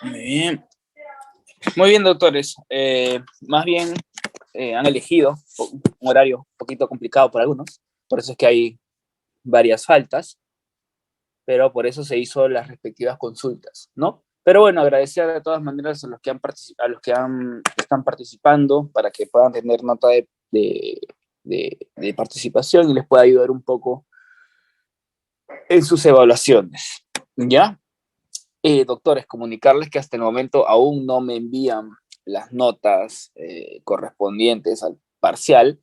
Muy bien. Muy bien, doctores. Más bien han elegido un horario un poquito complicado para algunos, por eso es que hay varias faltas, pero por eso se hizo las respectivas consultas, ¿no? Pero bueno, agradecer de todas maneras a los que están participando para que puedan tener nota de participación y les pueda ayudar un poco en sus evaluaciones, ¿ya? Doctores, comunicarles que hasta el momento aún no me envían las notas correspondientes al parcial,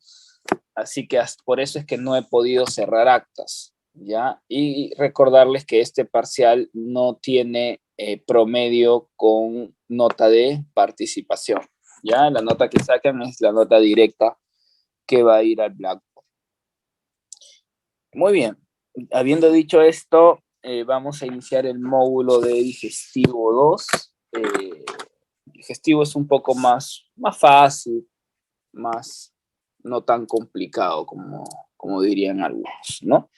así que por eso es que no he podido cerrar actas, ¿ya? Y recordarles que este parcial no tiene promedio con nota de participación, ¿ya? La nota que sacan es la nota directa que va a ir al Blackboard. Muy bien, habiendo dicho esto, vamos a iniciar el módulo de digestivo 2. Digestivo es un poco más fácil, más no tan complicado como dirían algunos, ¿no?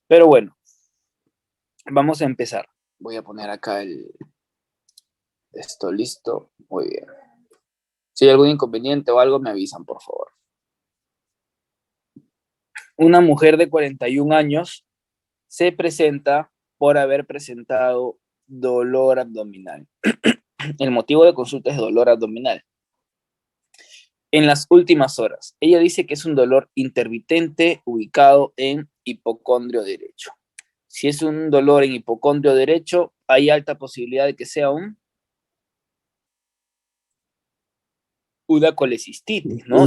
Pero bueno, vamos a empezar. Voy a poner acá esto listo. Muy bien. Si hay algún inconveniente o algo, me avisan, por favor. Una mujer de 41 años se presenta por haber presentado dolor abdominal. El motivo de consulta es dolor abdominal. En las últimas horas, ella dice que es un dolor intermitente ubicado en hipocondrio derecho. Si es un dolor en hipocondrio derecho, hay alta posibilidad de que sea una colecistitis, ¿no?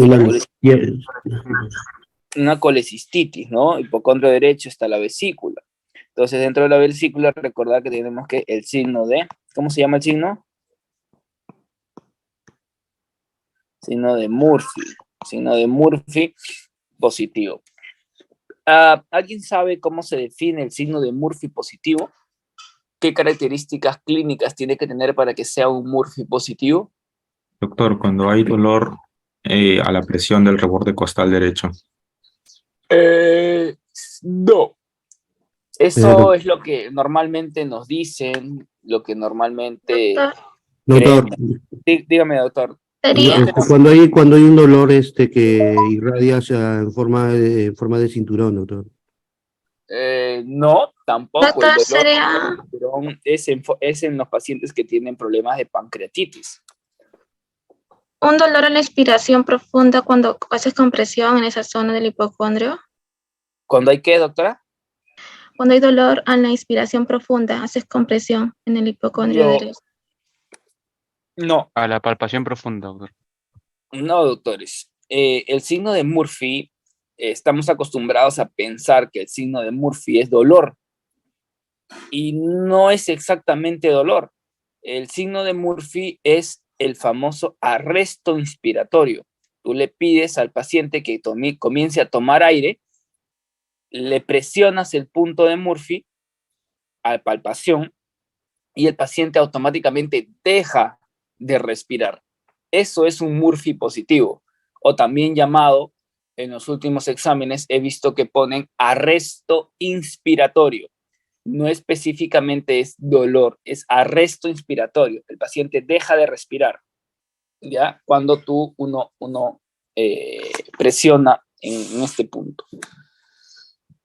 Una colecistitis, ¿no? Hipocondrio derecho está la vesícula. Entonces, dentro de la vesícula, recordar que tenemos que el signo de, ¿cómo se llama el signo? Signo de Murphy. Signo de Murphy positivo. ¿Alguien sabe cómo se define el signo de Murphy positivo? ¿Qué características clínicas tiene que tener para que sea un Murphy positivo? Doctor, cuando hay dolor a la presión del reborde costal derecho. No. Eso es lo que normalmente nos dicen, lo que normalmente Doctor, creemos. Dígame, doctor. sería cuando hay un dolor que irradia en forma de cinturón, doctor. No, tampoco. Doctor, El dolor sería es en los pacientes que tienen problemas de pancreatitis. un dolor en la expiración profunda cuando haces compresión en esa zona del hipocondrio. ¿Cuándo hay qué, doctora? Cuando hay dolor en la inspiración profunda, haces compresión en el hipocondrio derecho. No. A la palpación profunda, doctor. No, doctores. El signo de Murphy, estamos acostumbrados a pensar que el signo de Murphy es dolor. Y no es exactamente dolor. El signo de Murphy es el famoso arresto inspiratorio. Tú le pides al paciente que comience a tomar aire, le presionas el punto de Murphy a palpación y el paciente automáticamente deja de respirar. Eso es un Murphy positivo, o también llamado, en los últimos exámenes he visto que ponen arresto inspiratorio. No específicamente es dolor, es arresto inspiratorio. El paciente deja de respirar, ¿ya? Cuando uno presiona en este punto.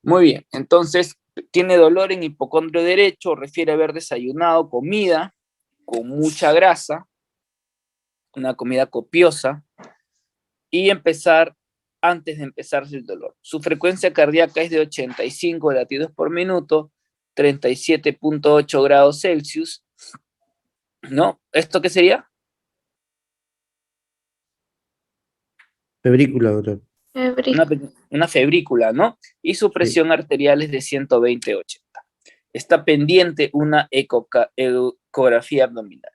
Muy bien, entonces tiene dolor en hipocondrio derecho, refiere a haber desayunado comida con mucha grasa, una comida copiosa, y antes de empezarse el dolor. Su frecuencia cardíaca es de 85 latidos por minuto, 37.8 grados Celsius, ¿no? ¿Esto qué sería? Febrícula, doctor. Una febrícula, ¿no? Y su presión arterial es de 120/80. Está pendiente una ecografía abdominal.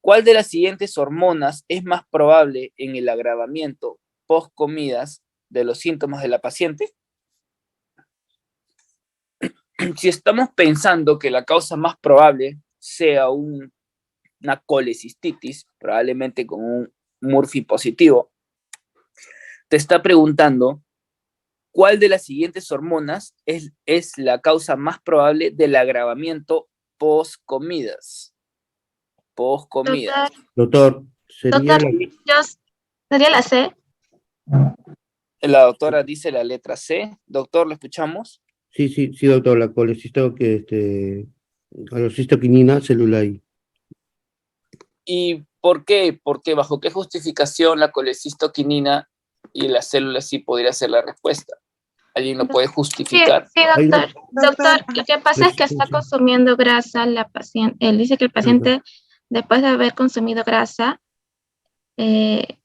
¿Cuál de las siguientes hormonas es más probable en el agravamiento post comidas de los síntomas de la paciente? Si estamos pensando que la causa más probable sea una colecistitis, probablemente con un Murphy positivo, te está preguntando cuál de las siguientes hormonas es la causa más probable del agravamiento post comidas. post comida. Doctor, sería Doctor, la, yo sería la C. La doctora dice la letra C. Doctor, ¿lo escuchamos? sí, doctor, la colecistoquinina celular I. ¿Y por qué? Porque bajo qué justificación la colecistoquinina y la célula sí podría ser la respuesta. ¿Alguien lo puede Sí, justificar? sí, Hay una doctor. Doctor, lo que pasa es que está resistencia. consumiendo grasa la paciente. Él dice que el paciente, después de haber consumido grasa,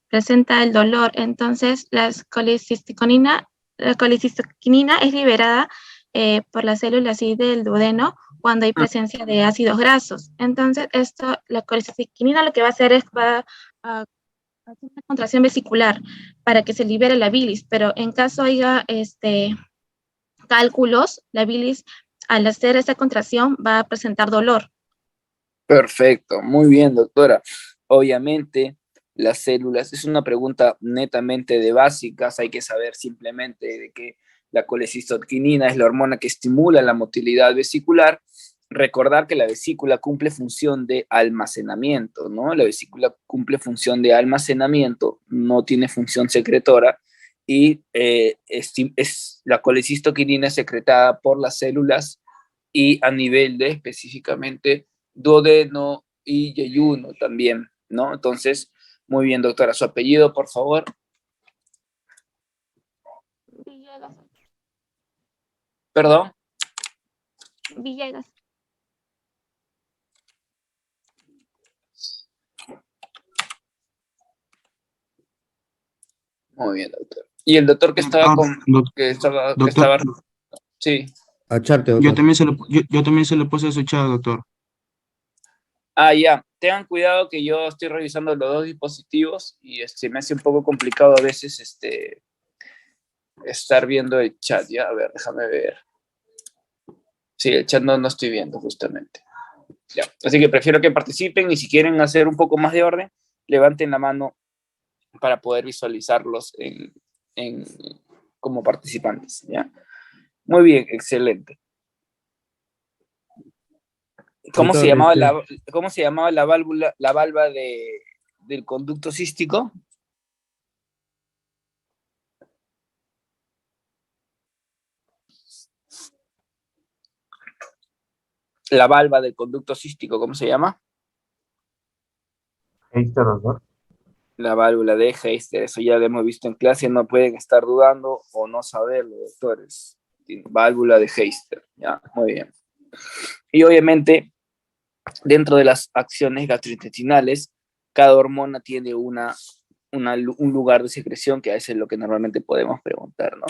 presenta el dolor. Entonces, la colecistoquinina es liberada por las células I del duodeno cuando hay presencia de ácidos grasos. Entonces, la colecistoquinina lo que va a hacer es va a hacer una contracción vesicular para que se libere la bilis, pero en caso haya cálculos, la bilis al hacer esa contracción va a presentar dolor. Perfecto, muy bien, doctora. Obviamente, las células, es una pregunta netamente de básicas, hay que saber simplemente de que la colecistoquinina es la hormona que estimula la motilidad vesicular. Recordar que la vesícula cumple función de almacenamiento, ¿no? La vesícula cumple función de almacenamiento, no tiene función secretora, y la colecistoquinina es secretada por las células y a nivel de específicamente duodeno y yeyuno también, ¿no? Entonces, muy bien, doctora. Su apellido, por favor. Villegas. Perdón. Villegas. Muy bien, doctor. Y el doctor que estaba Doctor, con, doc- que estaba, doctor, sí. Acharte, yo doctor. también yo también se lo puse a su chat, doctor. Ah, ya. Tengan cuidado que yo estoy revisando los dos dispositivos y me hace un poco complicado a veces estar viendo el chat, ya. A ver, déjame ver. Sí, el chat no estoy viendo justamente. Ya. Así que prefiero que participen y si quieren hacer un poco más de orden, levanten la mano para poder visualizarlos como participantes, ¿ya? Muy bien, excelente. ¿Cómo se Doctor, llamaba cómo se llamaba la válvula del conducto cístico? La válvula del conducto cístico, ¿cómo se llama? La válvula de Heister, eso ya lo hemos visto en clase, no pueden estar dudando o no saberlo, doctores. Válvula de Heister, ya, muy bien. Y obviamente, dentro de las acciones gastrointestinales, cada hormona tiene un lugar de secreción, que a veces es lo que normalmente podemos preguntar, ¿no?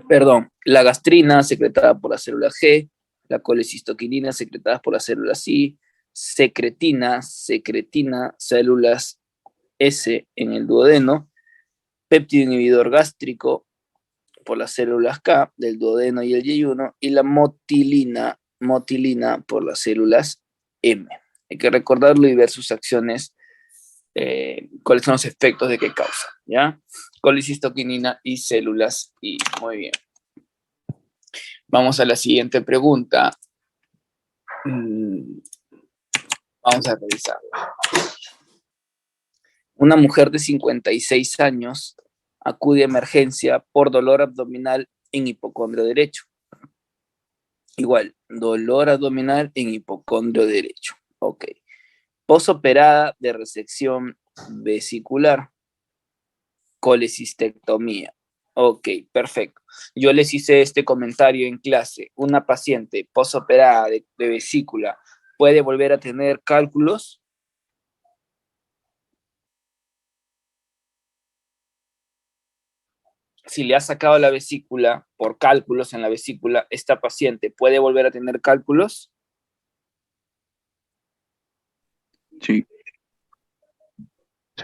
Perdón, la gastrina secretada por la célula G, la colecistoquinina secretada por las células I, secretina, células S en el duodeno, péptido inhibidor gástrico por las células K del duodeno y el yeyuno, y la motilina por las células M. Hay que recordarlo y ver sus acciones, cuáles son los efectos de qué causa, ¿ya? Colecistoquinina y células I. Muy bien. Vamos a la siguiente pregunta. Vamos a revisarla. Una mujer de 56 años acude a emergencia por dolor abdominal en hipocondrio derecho. Igual, dolor abdominal en hipocondrio derecho. Ok. Posoperada de resección vesicular. Colecistectomía. Ok, perfecto. Yo les hice este comentario en clase. Una paciente posoperada de vesícula puede volver a tener cálculos. Si le ha sacado la vesícula por cálculos en la vesícula, esta paciente puede volver a tener cálculos. Sí.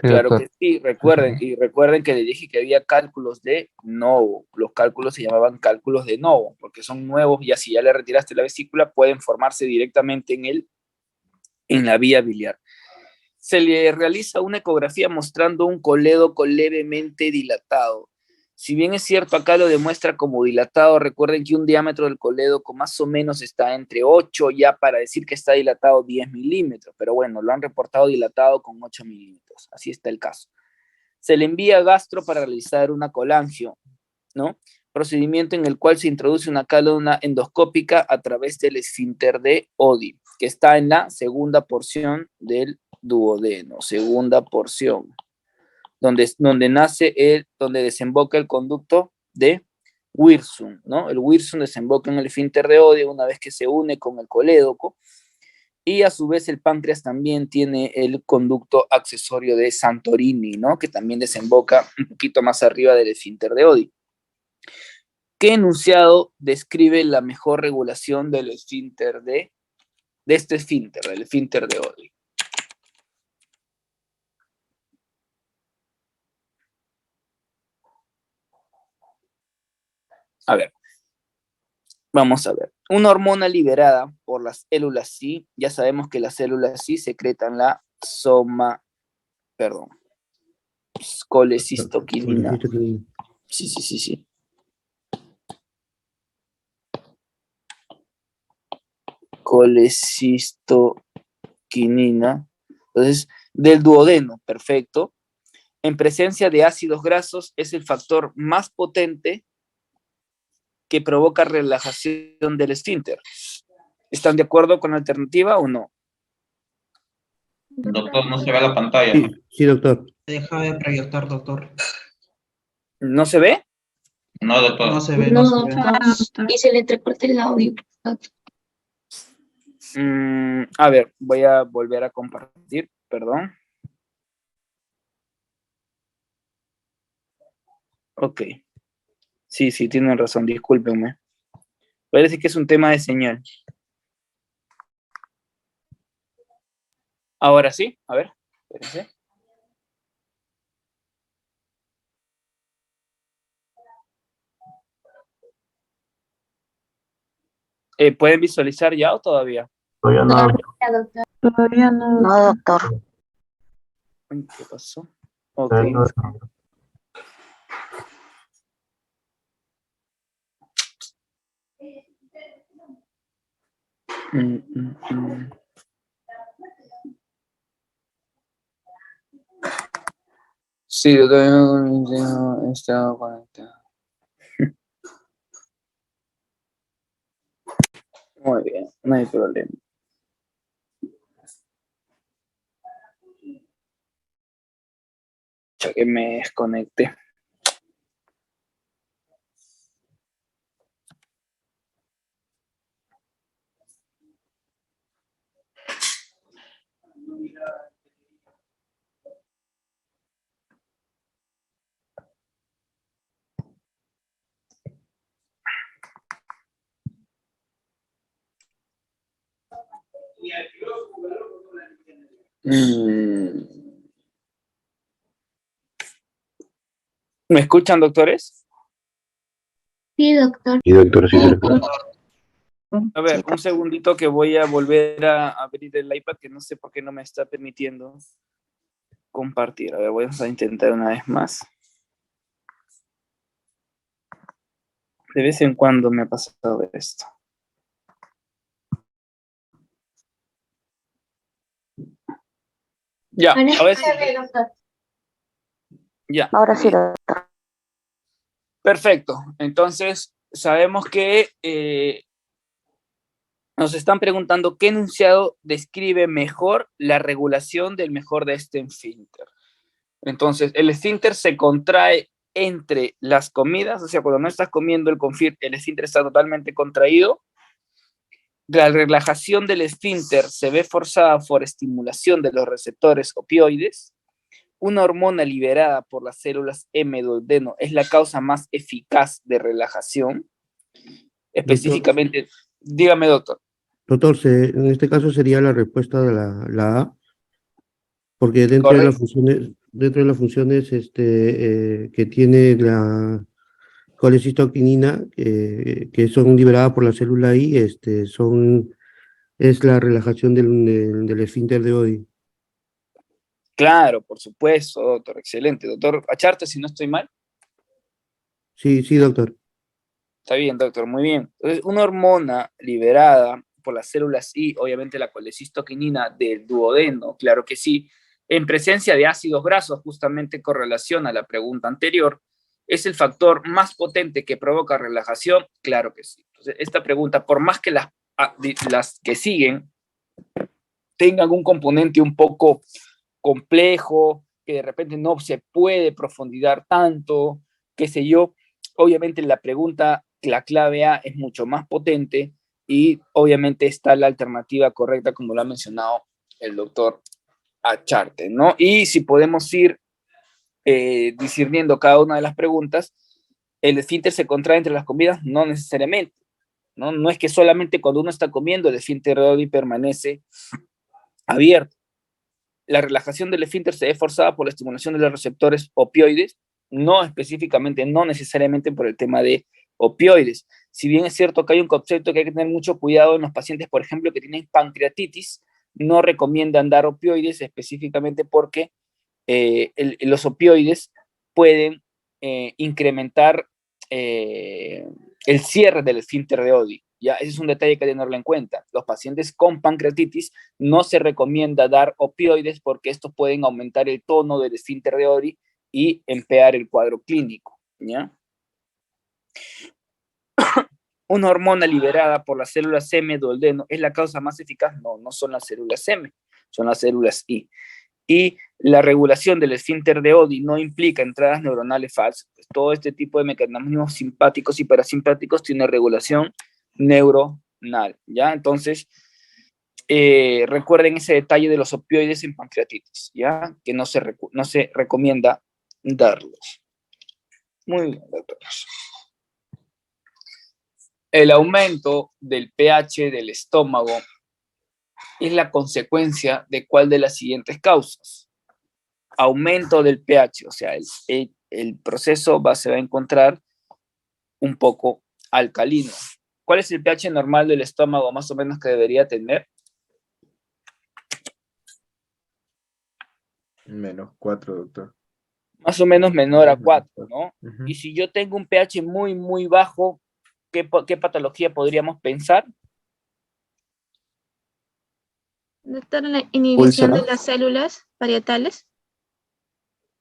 Claro que sí, recuerden que le dije que había cálculos de novo. Los cálculos se llamaban cálculos de novo, porque son nuevos y así ya le retiraste la vesícula, pueden formarse directamente en la vía biliar. Se le realiza una ecografía mostrando un colédoco levemente dilatado. Si bien es cierto, acá lo demuestra como dilatado, recuerden que un diámetro del colédoco más o menos está entre 8, ya para decir que está dilatado 10 milímetros, pero bueno, lo han reportado dilatado con 8 milímetros, así está el caso. Se le envía a gastro para realizar una colangio, ¿no? Procedimiento en el cual se introduce una cálula endoscópica a través del esfínter de Oddi, que está en la segunda porción del duodeno, segunda porción, donde desemboca el conducto de Wirsung, ¿no? El Wirsung desemboca en el esfínter de Oddi una vez que se une con el colédoco, y a su vez el páncreas también tiene el conducto accesorio de Santorini, ¿no? Que también desemboca un poquito más arriba del esfínter de Oddi. ¿Qué enunciado describe la mejor regulación del esfínter de este esfínter, del esfínter de Oddi? A ver, vamos a ver. Una hormona liberada por las células C, ya sabemos que las células C secretan la colecistoquinina. Sí. Colecistoquinina. Entonces, del duodeno, perfecto. En presencia de ácidos grasos es el factor más potente que provoca relajación del esfínter. ¿Están de acuerdo con la alternativa o no? Doctor, no se ve la pantalla. Sí, doctor. Deja de proyectar, doctor. ¿No se ve? No, doctor. No se ve, No, no se ve. doctor, y se le entrecorta el audio. A ver, voy a volver a compartir, perdón. Ok. Sí, tienen razón, discúlpenme. Parece que es un tema de señal. Ahora sí, a ver, espérense. ¿Pueden visualizar ya o todavía? Todavía no. No, doctor. Uy, ¿qué pasó? Ok. Sí, yo todavía no he estado conectado. Muy bien, no hay problema. Ya que me desconecté. ¿Me escuchan, doctores? Sí, doctor. Sí, doctor, sí. A ver, un segundito que voy a volver a abrir el iPad, que no sé por qué no me está permitiendo compartir. A ver, voy a intentar una vez más. De vez en cuando me ha pasado esto. Ya, a ver si... Ya. Ahora sí, doctor. Perfecto. Entonces, sabemos que nos están preguntando qué enunciado describe mejor la regulación del mejor de este esfínter. Entonces, el esfínter se contrae entre las comidas, o sea, cuando no estás comiendo el esfínter está totalmente contraído. La relajación del esfínter se ve forzada por estimulación de los receptores opioides. Una hormona liberada por las células M duodeno es la causa más eficaz de relajación. Específicamente, dígame, doctor. Doctor, en este caso sería la respuesta de la A, porque dentro de las funciones que tiene la colecistoquinina, que son liberadas por la célula I, es la relajación del esfínter de Oddi. Claro, por supuesto, doctor. Excelente. Doctor Acharte, si no estoy mal. Sí, sí, doctor. Está bien, doctor, muy bien. Entonces, una hormona liberada por las células I, obviamente la colecistoquinina del duodeno, claro que sí, en presencia de ácidos grasos, justamente con relación a la pregunta anterior, ¿es el factor más potente que provoca relajación? Claro que sí. Entonces, esta pregunta, por más que las que siguen tengan un componente un poco complejo, que de repente no se puede profundizar tanto, qué sé yo, obviamente la pregunta, la clave A es mucho más potente y obviamente está la alternativa correcta, como lo ha mencionado el doctor Acharte, ¿no? Y si podemos ir discerniendo cada una de las preguntas, ¿el esfínter se contrae entre las comidas? No necesariamente, ¿no? No es que solamente cuando uno está comiendo el esfínter Oddi permanece abierto. La relajación del esfínter se ve forzada por la estimulación de los receptores opioides, no específicamente, no necesariamente por el tema de opioides. Si bien es cierto que hay un concepto que hay que tener mucho cuidado en los pacientes, por ejemplo, que tienen pancreatitis, no recomiendan dar opioides específicamente porque los opioides pueden incrementar el cierre del esfínter de Oddi. Ya, ese es un detalle que hay que tenerlo en cuenta. Los pacientes con pancreatitis no se recomienda dar opioides porque estos pueden aumentar el tono del esfínter de Oddi y empeorar el cuadro clínico. ¿Ya? Una hormona liberada por las células M duodeno es la causa más eficaz. No, no son las células M, son las células I. Y la regulación del esfínter de Oddi no implica entradas neuronales falsas. Pues todo este tipo de mecanismos simpáticos y parasimpáticos tiene regulación neuronal, ¿ya? Entonces, recuerden ese detalle de los opioides en pancreatitis, ¿ya? Que no se recomienda darlos. Muy bien, doctores. El aumento del pH del estómago es la consecuencia de cuál de las siguientes causas. Aumento del pH, o sea, el proceso se va a encontrar un poco alcalino. ¿Cuál es el pH normal del estómago más o menos que debería tener? -4, doctor. Más o menos menor a 4, ¿no? Y si yo tengo un pH muy, muy bajo, ¿qué patología podríamos pensar? Doctor, la inhibición ¿Úlcera? de las células parietales.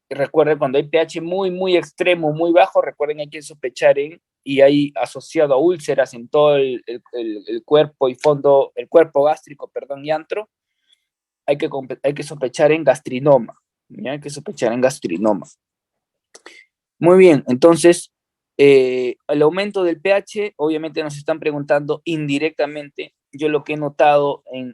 Recuerden, cuando hay pH muy, muy extremo, muy bajo, recuerden, hay que sospechar y hay asociado a úlceras en todo el cuerpo y fondo, el cuerpo gástrico, perdón, y antro, hay que sospechar en gastrinoma, ¿ya? Hay que sospechar en gastrinoma. Muy bien, entonces, el aumento del pH, obviamente nos están preguntando indirectamente. Yo lo que he notado en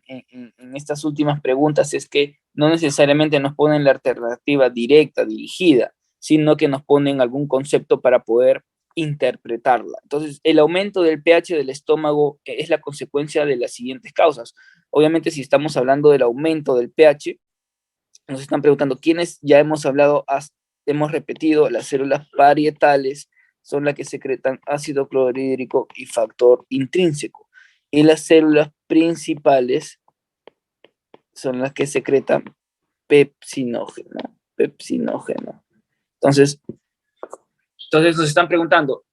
estas últimas preguntas es que no necesariamente nos ponen la alternativa directa, dirigida, sino que nos ponen algún concepto para poder interpretarla. Entonces, el aumento del pH del estómago es la consecuencia de las siguientes causas. Obviamente, si estamos hablando del aumento del pH, nos están preguntando quiénes ya hemos hablado, hemos repetido, las células parietales son las que secretan ácido clorhídrico y factor intrínseco. Y las células principales son las que secretan pepsinógeno. Entonces nos están preguntando,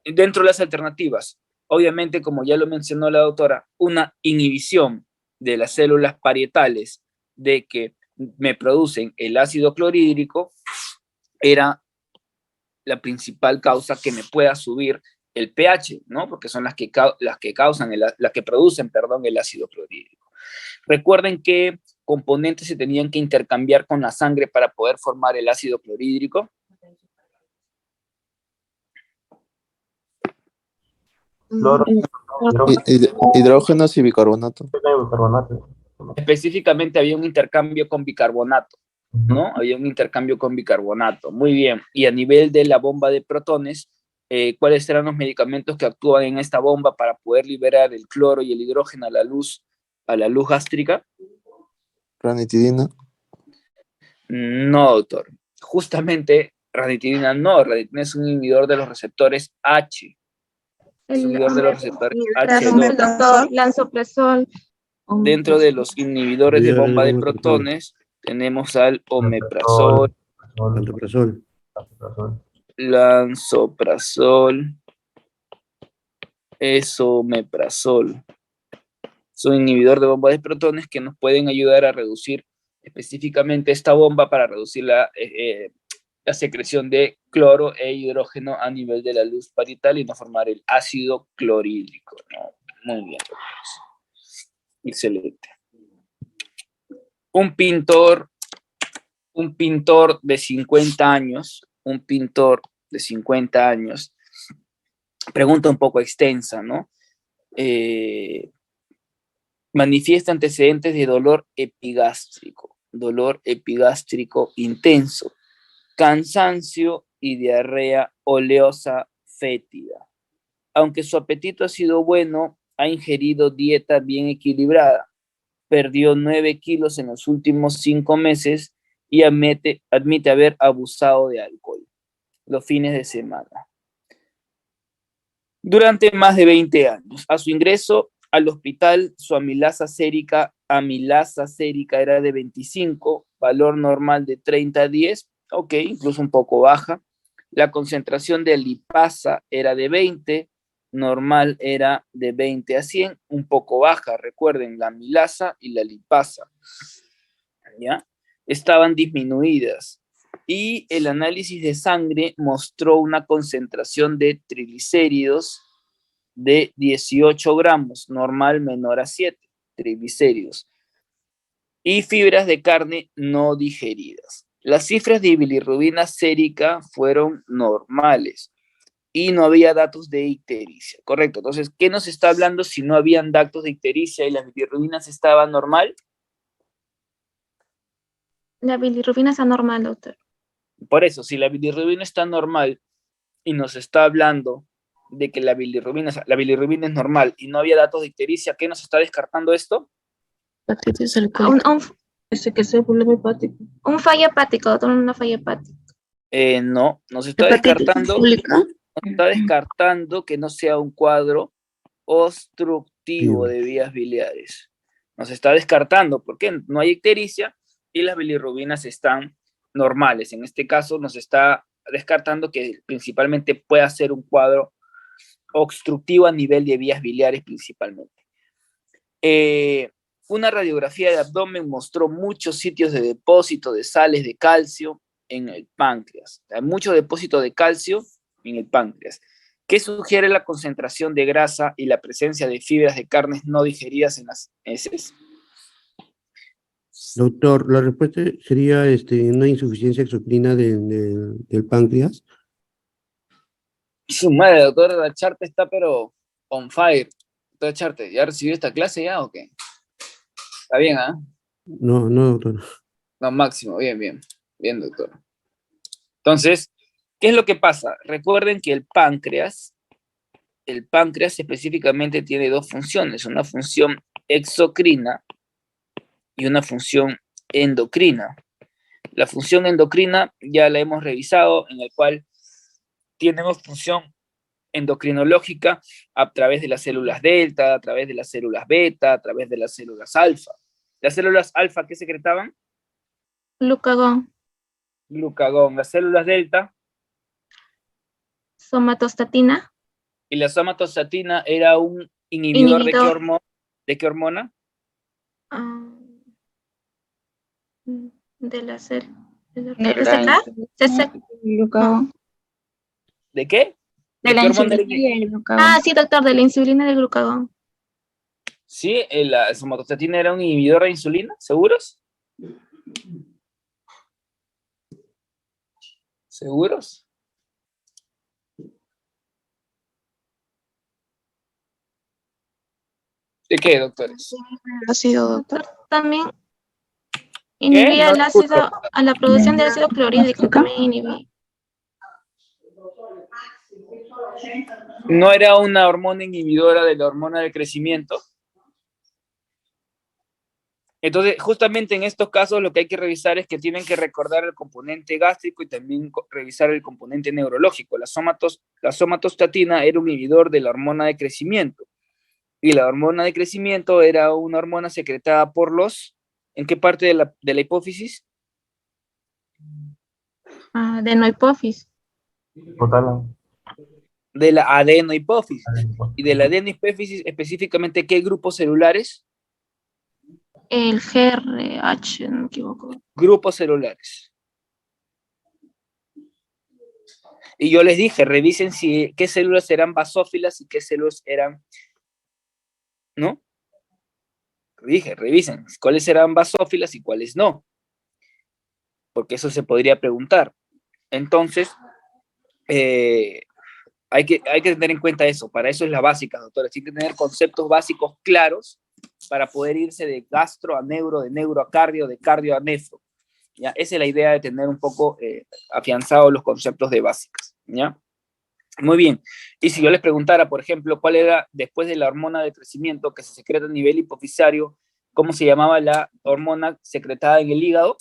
dentro de las alternativas, obviamente, como ya lo mencionó la doctora, una inhibición de las células parietales de que me producen el ácido clorhídrico era la principal causa que me pueda subir el pH, ¿no? Porque son las que producen, perdón, el ácido clorhídrico. Recuerden qué componentes se tenían que intercambiar con la sangre para poder formar el ácido clorhídrico. Hidrógenos y bicarbonato. Específicamente había un intercambio con bicarbonato, ¿no? Había un intercambio con bicarbonato. Muy bien. Y a nivel de la bomba de protones, ¿cuáles eran los medicamentos que actúan en esta bomba para poder liberar el cloro y el hidrógeno a la luz gástrica? Ranitidina. No, doctor. Justamente ranitidina no. Ranitidina es un inhibidor de los receptores H. Es un inhibidor de los receptores H2. Lansoprazol. Dentro de los inhibidores de bomba de protones tenemos al omeprazol, Pantoprazol. lansoprazol, esomeprazol. Son inhibidor de bomba de protones que nos pueden ayudar a reducir específicamente esta bomba para reducir la secreción de cloro e hidrógeno a nivel de la luz parietal y no formar el ácido clorhídrico, ¿no? Muy bien. Excelente. Un pintor de 50 años, pregunta un poco extensa, ¿no? Manifiesta antecedentes de dolor epigástrico intenso, cansancio y diarrea oleosa fétida. Aunque su apetito ha sido bueno, ha ingerido dieta bien equilibrada. Perdió 9 kilos en los últimos 5 meses y admite haber abusado de alcohol los fines de semana durante más de 20 años. A su ingreso al hospital, su amilasa sérica era de 25, valor normal de 30 a 10, ok, incluso un poco baja. La concentración de lipasa era de 20, normal era de 20 a 100, un poco baja. Recuerden, la amilasa y la lipasa, ¿ya? Estaban disminuidas. Y el análisis de sangre mostró una concentración de triglicéridos de 18 gramos, normal menor a 7, triglicéridos, y fibras de carne no digeridas. Las cifras de bilirrubina sérica fueron normales y no había datos de ictericia, correcto. Entonces, ¿qué nos está hablando si no habían datos de ictericia y las bilirrubinas estaban normal? La bilirrubina está normal, doctor. Por eso, si la bilirrubina está normal y nos está hablando de que la bilirrubina es normal y no había datos de ictericia, ¿qué nos está descartando esto? Un fallo hepático, doctor, una falla hepática. No, nos está descartando que no sea un cuadro obstructivo de vías biliares. Nos está descartando porque no hay ictericia y las bilirrubinas están normales. En este caso nos está descartando que principalmente pueda ser un cuadro obstructivo a nivel de vías biliares principalmente. Una radiografía de abdomen mostró muchos sitios de depósito de sales de calcio en el páncreas. Hay mucho depósito de calcio en el páncreas, que sugiere la concentración de grasa y la presencia de fibras de carnes no digeridas en las heces. Doctor, la respuesta sería una insuficiencia exocrina del páncreas. Su madre, doctor, la Charte está pero on fire. Doctor Charte, ¿ya recibió esta clase ya o qué? Está bien, ¿ah? No, doctor. No, máximo, bien, doctor. Entonces, ¿qué es lo que pasa? Recuerden que el páncreas específicamente tiene dos funciones, una función exocrina y una función endocrina. La función endocrina ya la hemos revisado, en el cual tenemos función endocrinológica a través de las células delta, a través de las células beta, a través de las células alfa. ¿Las células alfa qué secretaban? Glucagón. Las células delta. Somatostatina. Y la somatostatina era un inhibidor. ¿De qué hormona? De la célula. ¿De qué? De la insulina y el glucagón. Sí, doctor, de la insulina y del glucagón. Sí, la somatostatina era un inhibidor de insulina, ¿seguros? ¿Seguros? ¿De qué, doctores? Ácido, doctor. También inhibía el ácido, a la producción de ácido clorhídrico también inhibía. ¿No era una hormona inhibidora de la hormona del crecimiento? Entonces, justamente en estos casos lo que hay que revisar es que tienen que recordar el componente gástrico y también revisar el componente neurológico. La somatostatina era un inhibidor de la hormona de crecimiento. Y la hormona de crecimiento era una hormona secretada por los... ¿En qué parte de la hipófisis? De no hipófisis. De la adenohipófisis. Y de la adenohipófisis, específicamente, ¿qué grupos celulares? El GRH, no me equivoco. Grupos celulares. Y yo les dije, revisen qué células eran basófilas y qué células eran, ¿no? Dije, revisen cuáles eran basófilas y cuáles no. Porque eso se podría preguntar. Entonces, hay que tener en cuenta eso. Para eso es la básica, doctora. Hay que tener conceptos básicos claros para poder irse de gastro a neuro, de neuro a cardio, de cardio a nefro. ¿Ya? Esa es la idea de tener un poco afianzados los conceptos de básicas. ¿Ya? Muy bien. Y si yo les preguntara, por ejemplo, cuál era, después de la hormona de crecimiento que se secreta a nivel hipofisario, cómo se llamaba la hormona secretada en el hígado?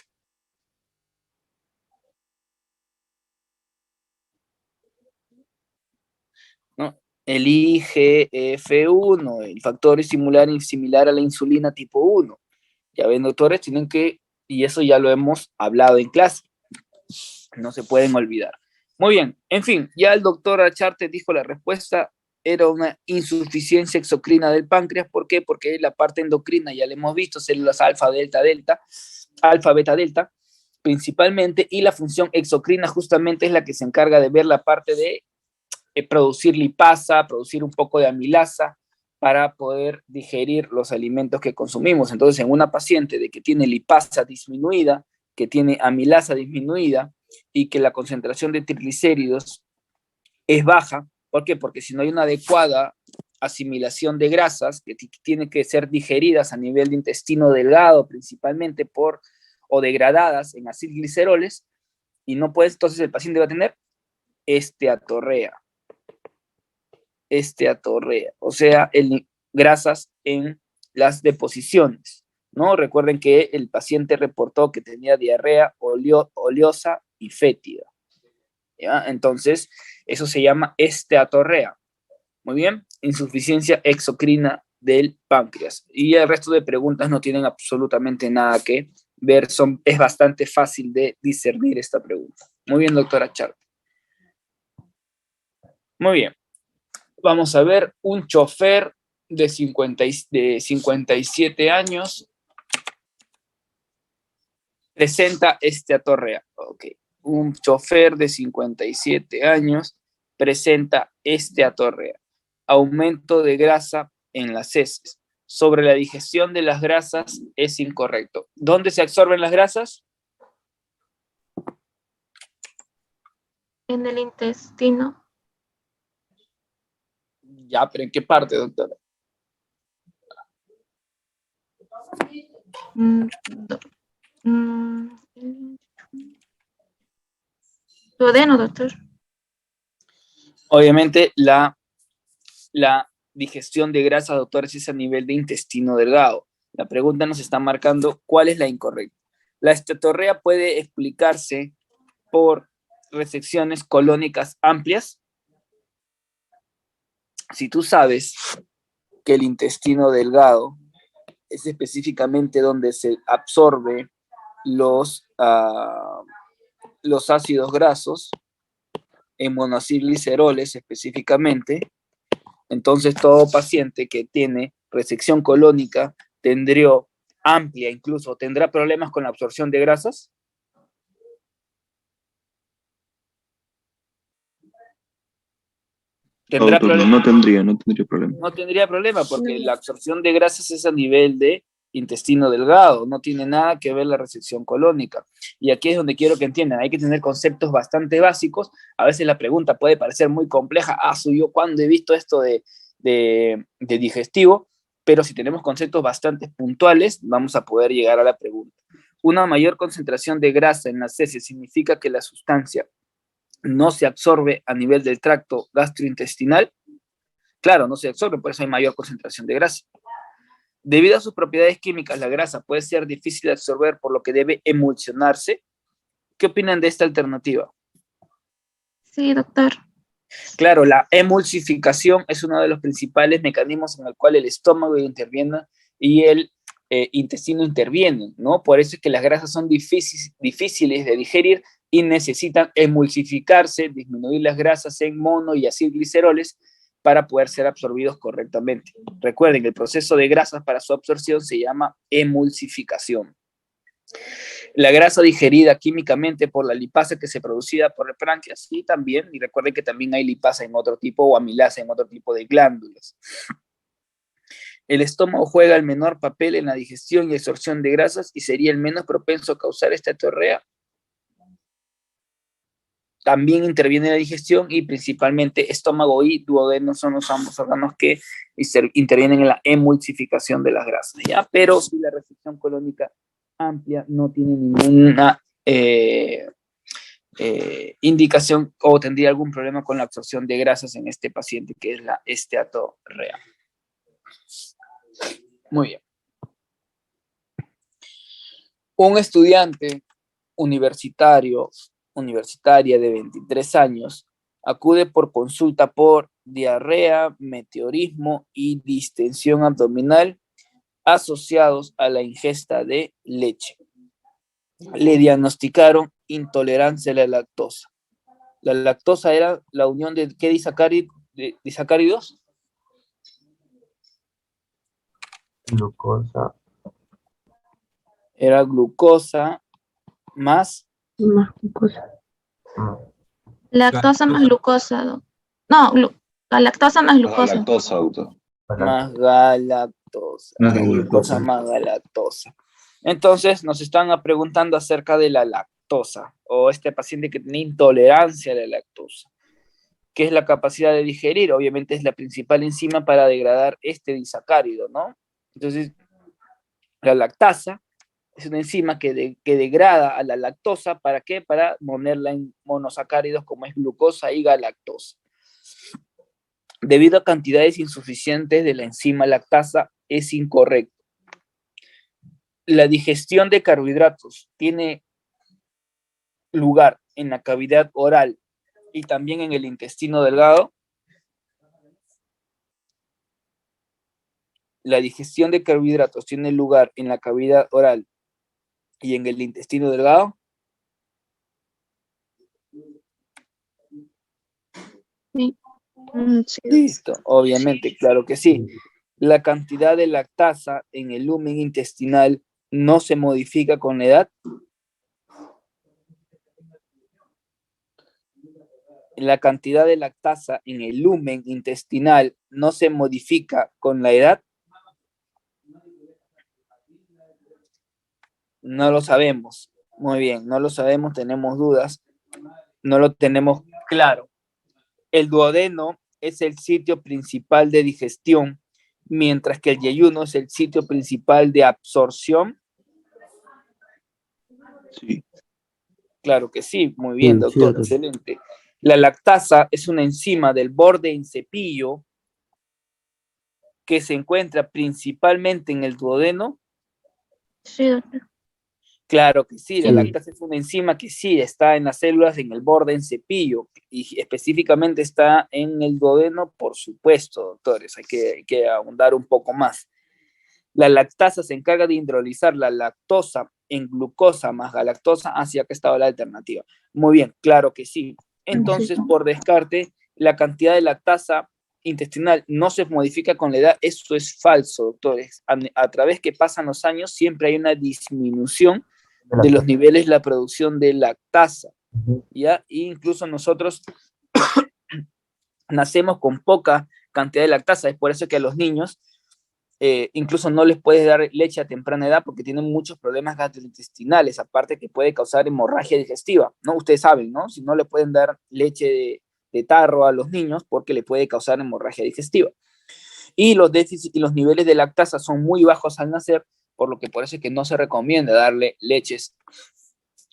¿No? El IGF-1, el factor similar a la insulina tipo 1. Ya ven, doctores, tienen que, y eso ya lo hemos hablado en clase, no se pueden olvidar. Muy bien, en fin, ya el doctor Acharte dijo la respuesta, era una insuficiencia exocrina del páncreas. ¿Por qué? Porque la parte endocrina, ya le hemos visto, células alfa, beta, delta, principalmente, y la función exocrina justamente es la que se encarga de ver la parte de producir lipasa, producir un poco de amilasa para poder digerir los alimentos que consumimos. Entonces, en una paciente de que tiene lipasa disminuida, que tiene amilasa disminuida y que la concentración de triglicéridos es baja, ¿por qué? Porque si no hay una adecuada asimilación de grasas que tienen que ser digeridas a nivel de intestino delgado principalmente o degradadas en acilgliceroles, y no puede, entonces el paciente va a tener esteatorrea, o sea, grasas en las deposiciones, ¿no? Recuerden que el paciente reportó que tenía diarrea oleosa y fétida, ¿ya? Entonces, eso se llama esteatorrea. Muy bien, insuficiencia exocrina del páncreas. Y el resto de preguntas no tienen absolutamente nada que ver, es bastante fácil de discernir esta pregunta. Muy bien, doctora Charte. Muy bien. Vamos a ver, un chofer de 57 años presenta esteatorrea. Ok. Un chofer de 57 años presenta esteatorrea. Aumento de grasa en las heces. Sobre la digestión de las grasas es incorrecto. ¿Dónde se absorben las grasas? En el intestino. Ya, pero ¿en qué parte, doctora? Duodeno, doctor. Obviamente la digestión de grasa, doctor, es a nivel de intestino delgado. La pregunta nos está marcando cuál es la incorrecta. La esteatorrea puede explicarse por resecciones colónicas amplias. Si tú sabes que el intestino delgado es específicamente donde se absorbe los ácidos grasos, en monoacilgliceroles específicamente, entonces todo paciente que tiene resección colónica tendría amplia, incluso tendrá problemas con la absorción de grasas. No, no tendría problema. No tendría problema porque la absorción de grasas es a nivel de intestino delgado, no tiene nada que ver la resección colónica. Y aquí es donde quiero que entiendan, hay que tener conceptos bastante básicos. A veces la pregunta puede parecer muy compleja, yo cuando he visto esto de digestivo, pero si tenemos conceptos bastante puntuales, vamos a poder llegar a la pregunta. Una mayor concentración de grasa en las heces significa que la sustancia no se absorbe a nivel del tracto gastrointestinal. Claro, no se absorbe, por eso hay mayor concentración de grasa. Debido a sus propiedades químicas, la grasa puede ser difícil de absorber, por lo que debe emulsionarse. ¿Qué opinan de esta alternativa? Sí, doctor. Claro, la emulsificación es uno de los principales mecanismos en el cual el estómago interviene y el intestino intervienen, ¿no? Por eso es que las grasas son difíciles de digerir y necesitan emulsificarse, disminuir las grasas en mono y acilgliceroles para poder ser absorbidos correctamente. Recuerden que el proceso de grasas para su absorción se llama emulsificación. La grasa digerida químicamente por la lipasa que se producida por el páncreas y también, y recuerden que también hay lipasa en otro tipo o amilasa en otro tipo de glándulas. El estómago juega el menor papel en la digestión y absorción de grasas y sería el menos propenso a causar esta diarrea. También interviene en la digestión y principalmente estómago y duodeno son los ambos órganos que intervienen en la emulsificación de las grasas, ¿ya? Pero si la restricción colónica amplia no tiene ninguna indicación o tendría algún problema con la absorción de grasas en este paciente que es la esteatorrea. Muy bien. Un estudiante universitaria de 23 años acude por consulta por diarrea, meteorismo y distensión abdominal asociados a la ingesta de leche. Le diagnosticaron intolerancia a la lactosa. La lactosa era la unión de ¿qué disacáridos? Glucosa. Era glucosa más Más glucosa. Lactosa más glucosa. No, la lactosa más glucosa. Lactosa, doctor. más galactosa. Más Glucosa galactosa. más galactosa. Entonces nos están preguntando acerca de la lactosa o este paciente que tiene intolerancia a la lactosa. ¿Qué es la capacidad de digerir? Obviamente es la principal enzima para degradar este disacárido, ¿no? Entonces, la lactasa es una enzima que degrada a la lactosa, ¿para qué? Para ponerla en monosacáridos como es glucosa y galactosa. Debido a cantidades insuficientes de la enzima lactasa, es incorrecto. La digestión de carbohidratos tiene lugar en la cavidad oral y también en el intestino delgado. La digestión de carbohidratos tiene lugar en la cavidad oral y en el intestino delgado. Sí. Sí. Listo, obviamente, claro que sí. La cantidad de lactasa en el lumen intestinal no se modifica con la edad. La cantidad de lactasa en el lumen intestinal no se modifica con la edad. No lo sabemos. Muy bien, no lo sabemos, tenemos dudas, no lo tenemos claro. El duodeno es el sitio principal de digestión, mientras que el yeyuno es el sitio principal de absorción. Sí. Claro que sí, muy bien, Sí, doctor, doctor. excelente. La lactasa es una enzima del borde en cepillo que se encuentra principalmente en el duodeno. Sí, doctor. Claro que sí, la Sí. lactasa es una enzima que sí está en las células en el borde en cepillo y específicamente está en el duodeno, por supuesto, doctores, hay que ahondar un poco más. La lactasa se encarga de hidrolizar la lactosa en glucosa más galactosa, hacia que estaba la alternativa. Muy bien, claro que sí. Entonces, por descarte, la cantidad de lactasa intestinal no se modifica con la edad. Eso es falso, doctores. A través que pasan los años, siempre hay una disminución de los niveles de la producción de lactasa, ¿ya? E incluso nosotros nacemos con poca cantidad de lactasa. Es por eso que a los niños incluso no les puedes dar leche a temprana edad porque tienen muchos problemas gastrointestinales, aparte que puede causar hemorragia digestiva, ¿no? Ustedes saben, ¿no? Si no le pueden dar leche de tarro a los niños porque le puede causar hemorragia digestiva. Y los déficits y los niveles de lactasa son muy bajos al nacer, por lo que por eso es que no se recomienda darle leches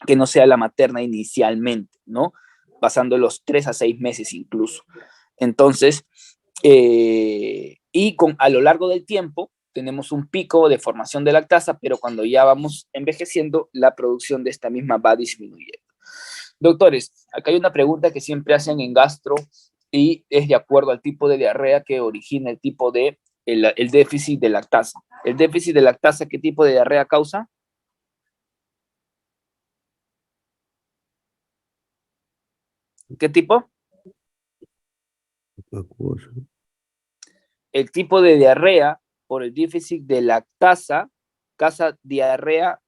que no sea la materna inicialmente, ¿no? Pasando los 3 a 6 meses incluso. Entonces, a lo largo del tiempo tenemos un pico de formación de lactasa, pero cuando ya vamos envejeciendo, la producción de esta misma va disminuyendo. Doctores, acá hay una pregunta que siempre hacen en gastro y es de acuerdo al tipo de diarrea que origina el tipo de el déficit de lactasa. ¿El déficit de lactasa qué tipo de diarrea causa? ¿Qué tipo? Acuoso. El tipo de diarrea por el déficit de lactasa causa diarrea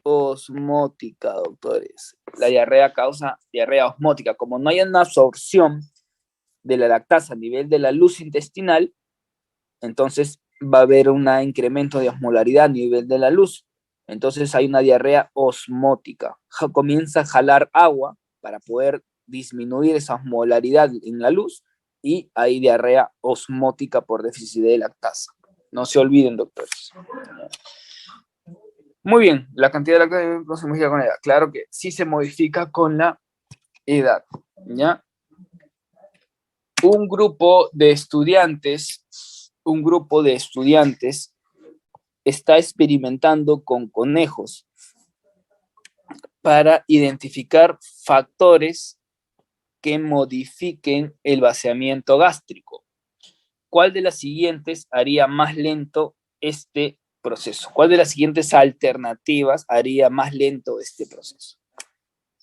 osmótica, doctores. La diarrea causa diarrea osmótica. Como no hay una absorción de la lactasa a nivel de la luz intestinal, entonces va a haber un incremento de osmolaridad a nivel de la luz. Entonces hay una diarrea osmótica. Comienza a jalar agua para poder disminuir esa osmolaridad en la luz y hay diarrea osmótica por déficit de lactasa. No se olviden, doctores. Muy bien, la cantidad de lactasa no se modifica con la edad. Claro que sí se modifica con la edad, ¿ya? Un grupo de estudiantes está experimentando con conejos para identificar factores que modifiquen el vaciamiento gástrico. ¿Cuál de las siguientes haría más lento este proceso? ¿Cuál de las siguientes alternativas haría más lento este proceso?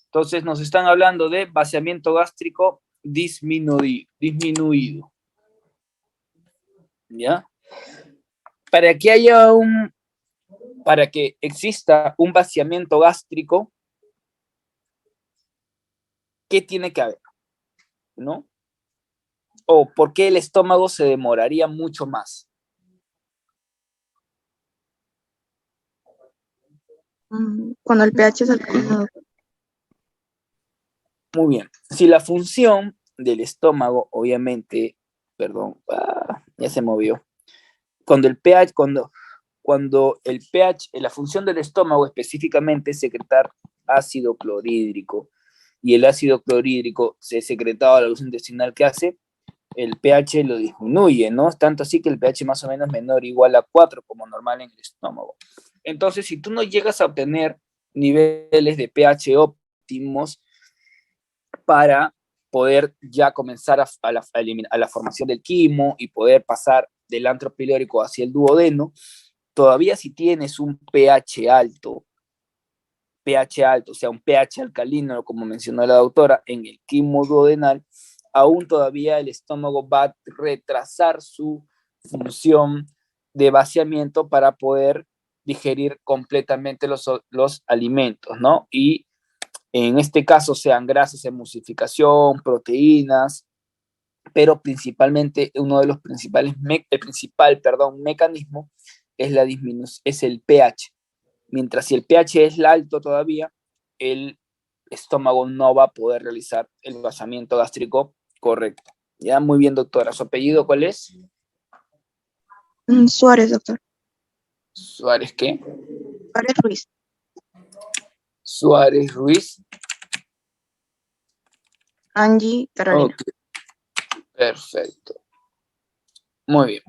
Entonces nos están hablando de vaciamiento gástrico disminuido. ¿Ya? Para que exista un vaciamiento gástrico, ¿qué tiene que haber? ¿No? ¿O por qué el estómago se demoraría mucho más? Cuando el pH es alcalino. Muy bien. Si la función del estómago, obviamente, perdón, ya se movió. Cuando el pH, la función del estómago específicamente es secretar ácido clorhídrico, y el ácido clorhídrico se secretado a la luz intestinal, ¿qué hace? El pH lo disminuye, ¿no? Tanto así que el pH más o menos menor o igual a 4, como normal en el estómago. Entonces, si tú no llegas a obtener niveles de pH óptimos para poder ya comenzar a la formación del quimo y poder pasar del antro pilórico hacia el duodeno, todavía si tienes un pH alto, o sea, un pH alcalino, como mencionó la doctora, en el quimo duodenal, aún todavía el estómago va a retrasar su función de vaciamiento para poder digerir completamente los alimentos, ¿no? Y en este caso sean grasas, emulsificación, proteínas, pero principalmente uno de los mecanismo es el pH. Mientras si el pH es alto todavía, el estómago no va a poder realizar el vaciamiento gástrico correcto. Ya, muy bien, doctora. ¿Su apellido cuál es? Suárez, doctor. ¿Suárez qué? Suárez Ruiz. Suárez Ruiz. Angie Carolina. Ok, perfecto. Muy bien.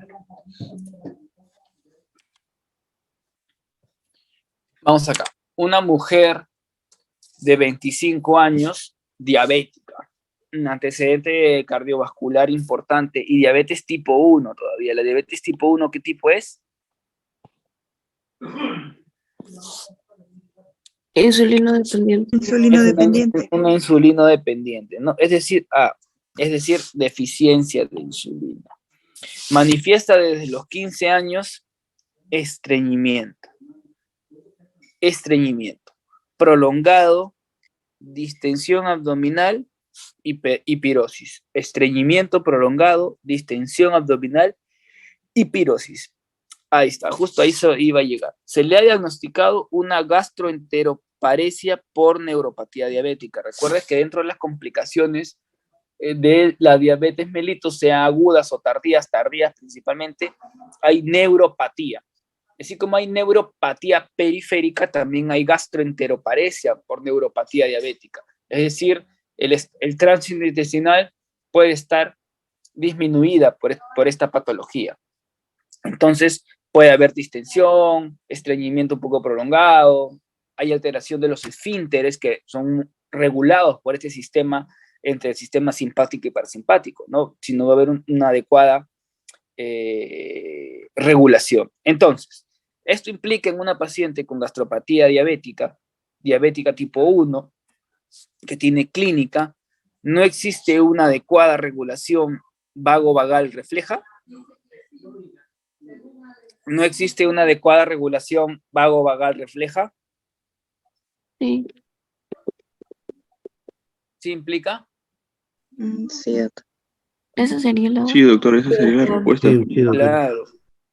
Vamos acá. Una mujer de 25 años, diabética, un antecedente cardiovascular importante y diabetes tipo 1 todavía. ¿La diabetes tipo 1 qué tipo es? Insulino dependiente. Insulino dependiente. Una insulino dependiente, ¿no? Es decir, deficiencia de insulina. Manifiesta desde los 15 años estreñimiento prolongado, distensión abdominal y pirosis. Estreñimiento prolongado, distensión abdominal y pirosis. Ahí está, justo ahí se iba a llegar. Se le ha diagnosticado una gastroenteroparesia por neuropatía diabética. Recuerda que dentro de las complicaciones de la diabetes mellitus, sean agudas o tardías principalmente, hay neuropatía. Así como hay neuropatía periférica, también hay gastroenteroparesia por neuropatía diabética. Es decir, el tránsito intestinal puede estar disminuida por esta patología. Entonces, puede haber distensión, estreñimiento un poco prolongado, hay alteración de los esfínteres que son regulados por este sistema, entre el sistema simpático y parasimpático, ¿no? Si no va a haber una adecuada regulación. Entonces, esto implica en una paciente con gastropatía diabética tipo 1, que tiene clínica, no existe una adecuada regulación vago-vagal refleja. No existe una adecuada regulación vago-vagal refleja. Sí. ¿Sí implica? Sí, doctor. Esa sería la... Sí, doctor, esa sería la respuesta. Sí, sí, doctor. Claro,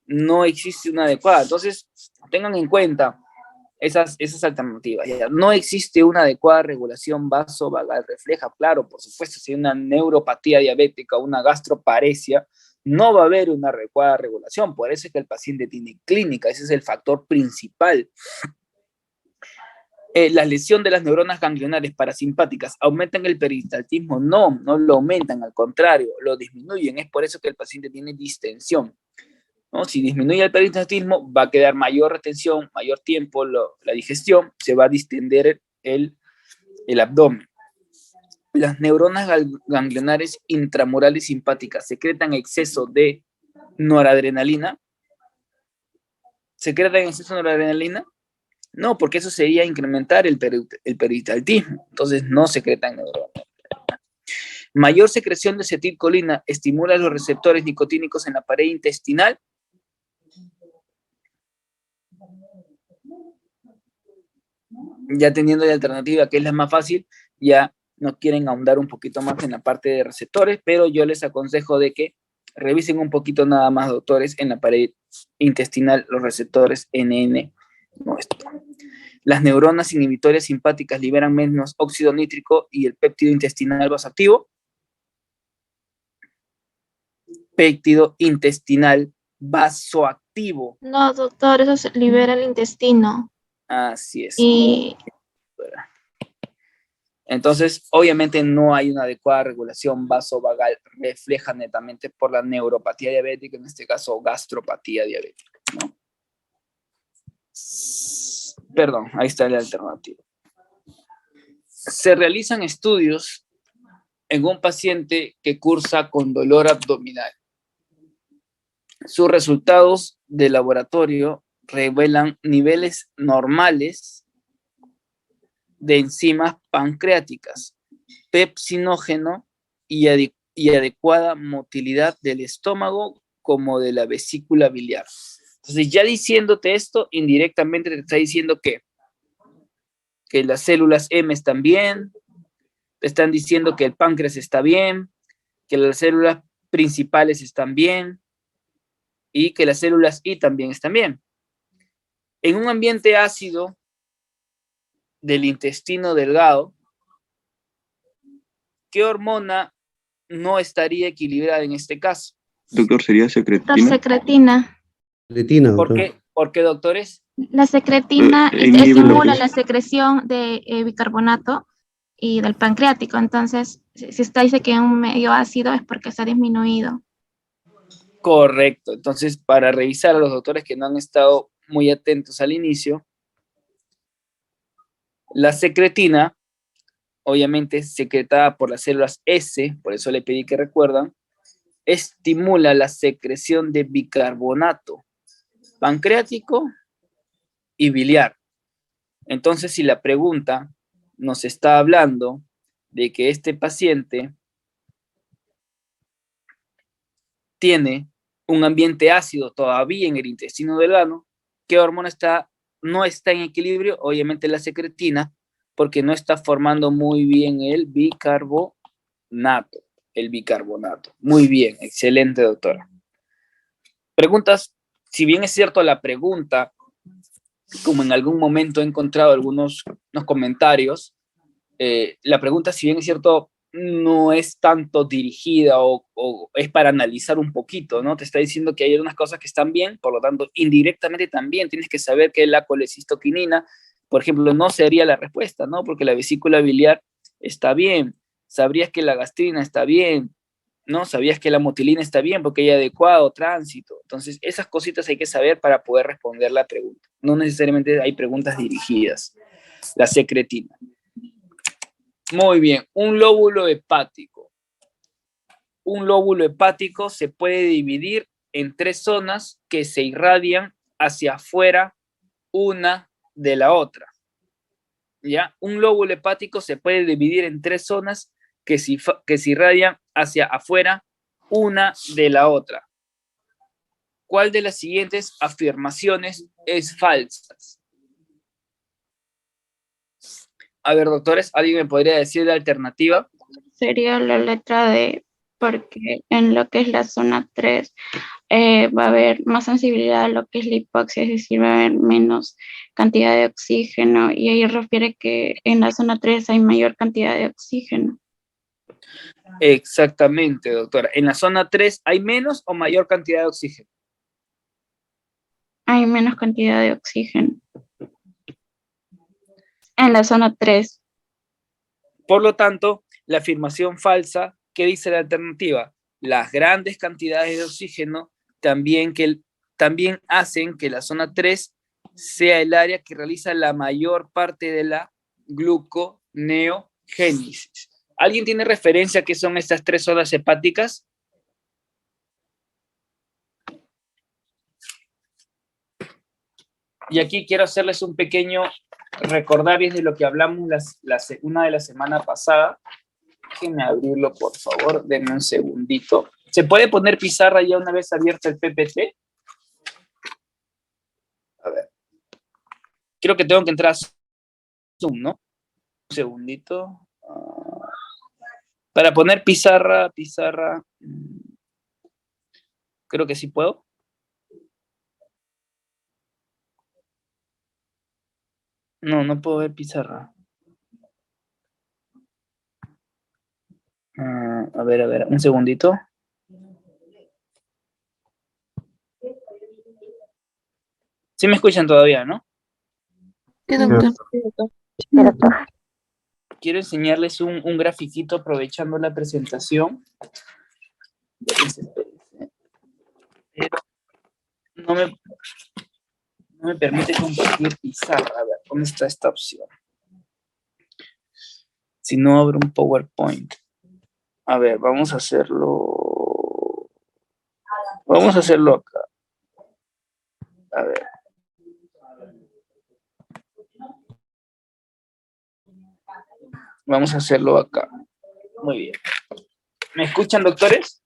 no existe una adecuada. Entonces, tengan en cuenta esas alternativas. ¿Ya? No existe una adecuada regulación vaso-vagal refleja. Claro, por supuesto, si hay una neuropatía diabética, una gastroparesia, no va a haber una adecuada regulación. Por eso es que el paciente tiene clínica. Ese es el factor principal. La lesión de las neuronas ganglionares parasimpáticas aumentan el peristaltismo. No, no lo aumentan, al contrario, lo disminuyen. Es por eso que el paciente tiene distensión, ¿no? Si disminuye el peristaltismo, va a quedar mayor retención, mayor tiempo la digestión, se va a distender el abdomen. Las neuronas ganglionares intramurales simpáticas secretan exceso de noradrenalina. ¿Secretan exceso de noradrenalina? No, porque eso sería incrementar el peristaltismo. Entonces no secretan neuronas. Mayor secreción de acetilcolina estimula los receptores nicotínicos en la pared intestinal. Ya teniendo la alternativa, que es la más fácil, ya no quieren ahondar un poquito más en la parte de receptores, pero yo les aconsejo de que revisen un poquito nada más, doctores, en la pared intestinal los receptores NN nuestro. Las neuronas inhibitorias simpáticas liberan menos óxido nítrico y el péptido intestinal vasoactivo. Péptido intestinal vasoactivo. No, doctor, eso se libera el intestino. Así es. Y Entonces, obviamente no hay una adecuada regulación vasovagal refleja netamente por la neuropatía diabética, en este caso gastropatía diabética, ¿no? Perdón, ahí está la alternativa. Se realizan estudios en un paciente que cursa con dolor abdominal. Sus resultados de laboratorio revelan niveles normales de enzimas pancreáticas, pepsinógeno y adecuada motilidad del estómago como de la vesícula biliar. Entonces, ya diciéndote esto, indirectamente te está diciendo que las células M están bien, te están diciendo que el páncreas está bien, que las células principales están bien y que las células I también están bien. En un ambiente ácido del intestino delgado, ¿qué hormona no estaría equilibrada en este caso? Doctor, ¿sería la secretina? secretina. Cretina, ¿Por doctor. qué? ¿Por qué, doctores? La secretina Inhibe estimula lo la secreción de bicarbonato y del pancreático. Entonces, si usted dice que es un medio ácido es porque está disminuido. Correcto. Entonces, para revisar a los doctores que no han estado muy atentos al inicio, la secretina, obviamente secretada por las células S, por eso le pedí que recuerdan, estimula la secreción de bicarbonato pancreático y biliar. Entonces, si la pregunta nos está hablando de que este paciente tiene un ambiente ácido todavía en el intestino delgado, ¿qué hormona no está en equilibrio? Obviamente la secretina, porque no está formando muy bien el bicarbonato. Muy bien, excelente, doctora. Preguntas, si bien es cierto la pregunta, como en algún momento he encontrado algunos comentarios, la pregunta, si bien es cierto, no es tanto dirigida o es para analizar un poquito, ¿no? Te está diciendo que hay algunas cosas que están bien, por lo tanto, indirectamente también tienes que saber que la colecistoquinina, por ejemplo, no sería la respuesta, ¿no? Porque la vesícula biliar está bien, sabrías que la gastrina está bien, ¿no? Sabías que la motilina está bien porque hay adecuado tránsito. Entonces, esas cositas hay que saber para poder responder la pregunta. No necesariamente hay preguntas dirigidas. La secretina. Muy bien, un lóbulo hepático. Un lóbulo hepático se puede dividir en 3 zonas que se irradian hacia afuera una de la otra. ¿ya? Un lóbulo hepático se puede dividir en 3 zonas que se irradian hacia afuera una de la otra. ¿Cuál de las siguientes afirmaciones es falsa? A ver, doctores, ¿alguien me podría decir la alternativa? Sería la letra D, porque en lo que es la zona 3 va a haber más sensibilidad a lo que es la hipoxia, es decir, va a haber menos cantidad de oxígeno, y ahí refiere que en la zona 3 hay mayor cantidad de oxígeno. Exactamente, doctora. ¿En la zona 3 hay menos o mayor cantidad de oxígeno? Hay menos cantidad de oxígeno. En la zona 3. Por lo tanto, la afirmación falsa, ¿qué dice la alternativa? Las grandes cantidades de oxígeno también hacen que la zona 3 sea el área que realiza la mayor parte de la gluconeogénesis. ¿Alguien tiene referencia a qué son estas 3 zonas hepáticas? Y aquí quiero hacerles un pequeño recordaris de lo que hablamos una de la semana pasada. Déjenme abrirlo, por favor. Denme un segundito. ¿Se puede poner pizarra ya una vez abierto el PPT? A ver. Creo que tengo que entrar a Zoom, ¿no? Un segundito. Para poner pizarra. Creo que sí puedo. No puedo ver pizarra. A ver, un segundito. Sí me escuchan todavía, ¿no? Sí, doctor. Quiero enseñarles un grafiquito aprovechando la presentación. Pero no me permite compartir pizarra. A ver, ¿dónde está esta opción? Si no abro un PowerPoint. A ver, vamos a hacerlo. Vamos a hacerlo acá. A ver. Vamos a hacerlo acá. Muy bien. ¿Me escuchan, doctores?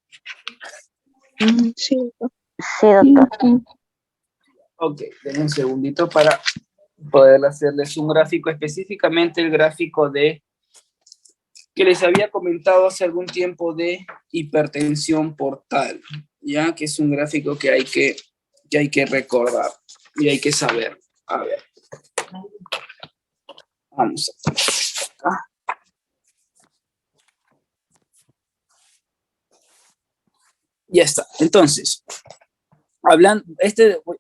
Sí, doctor. Sí, doctor. Ok, denme un segundito para poder hacerles un gráfico, específicamente el gráfico de que les había comentado hace algún tiempo de hipertensión portal, ya que es un gráfico que hay que recordar y hay que saber. A ver. Vamos acá. Ya está. Entonces,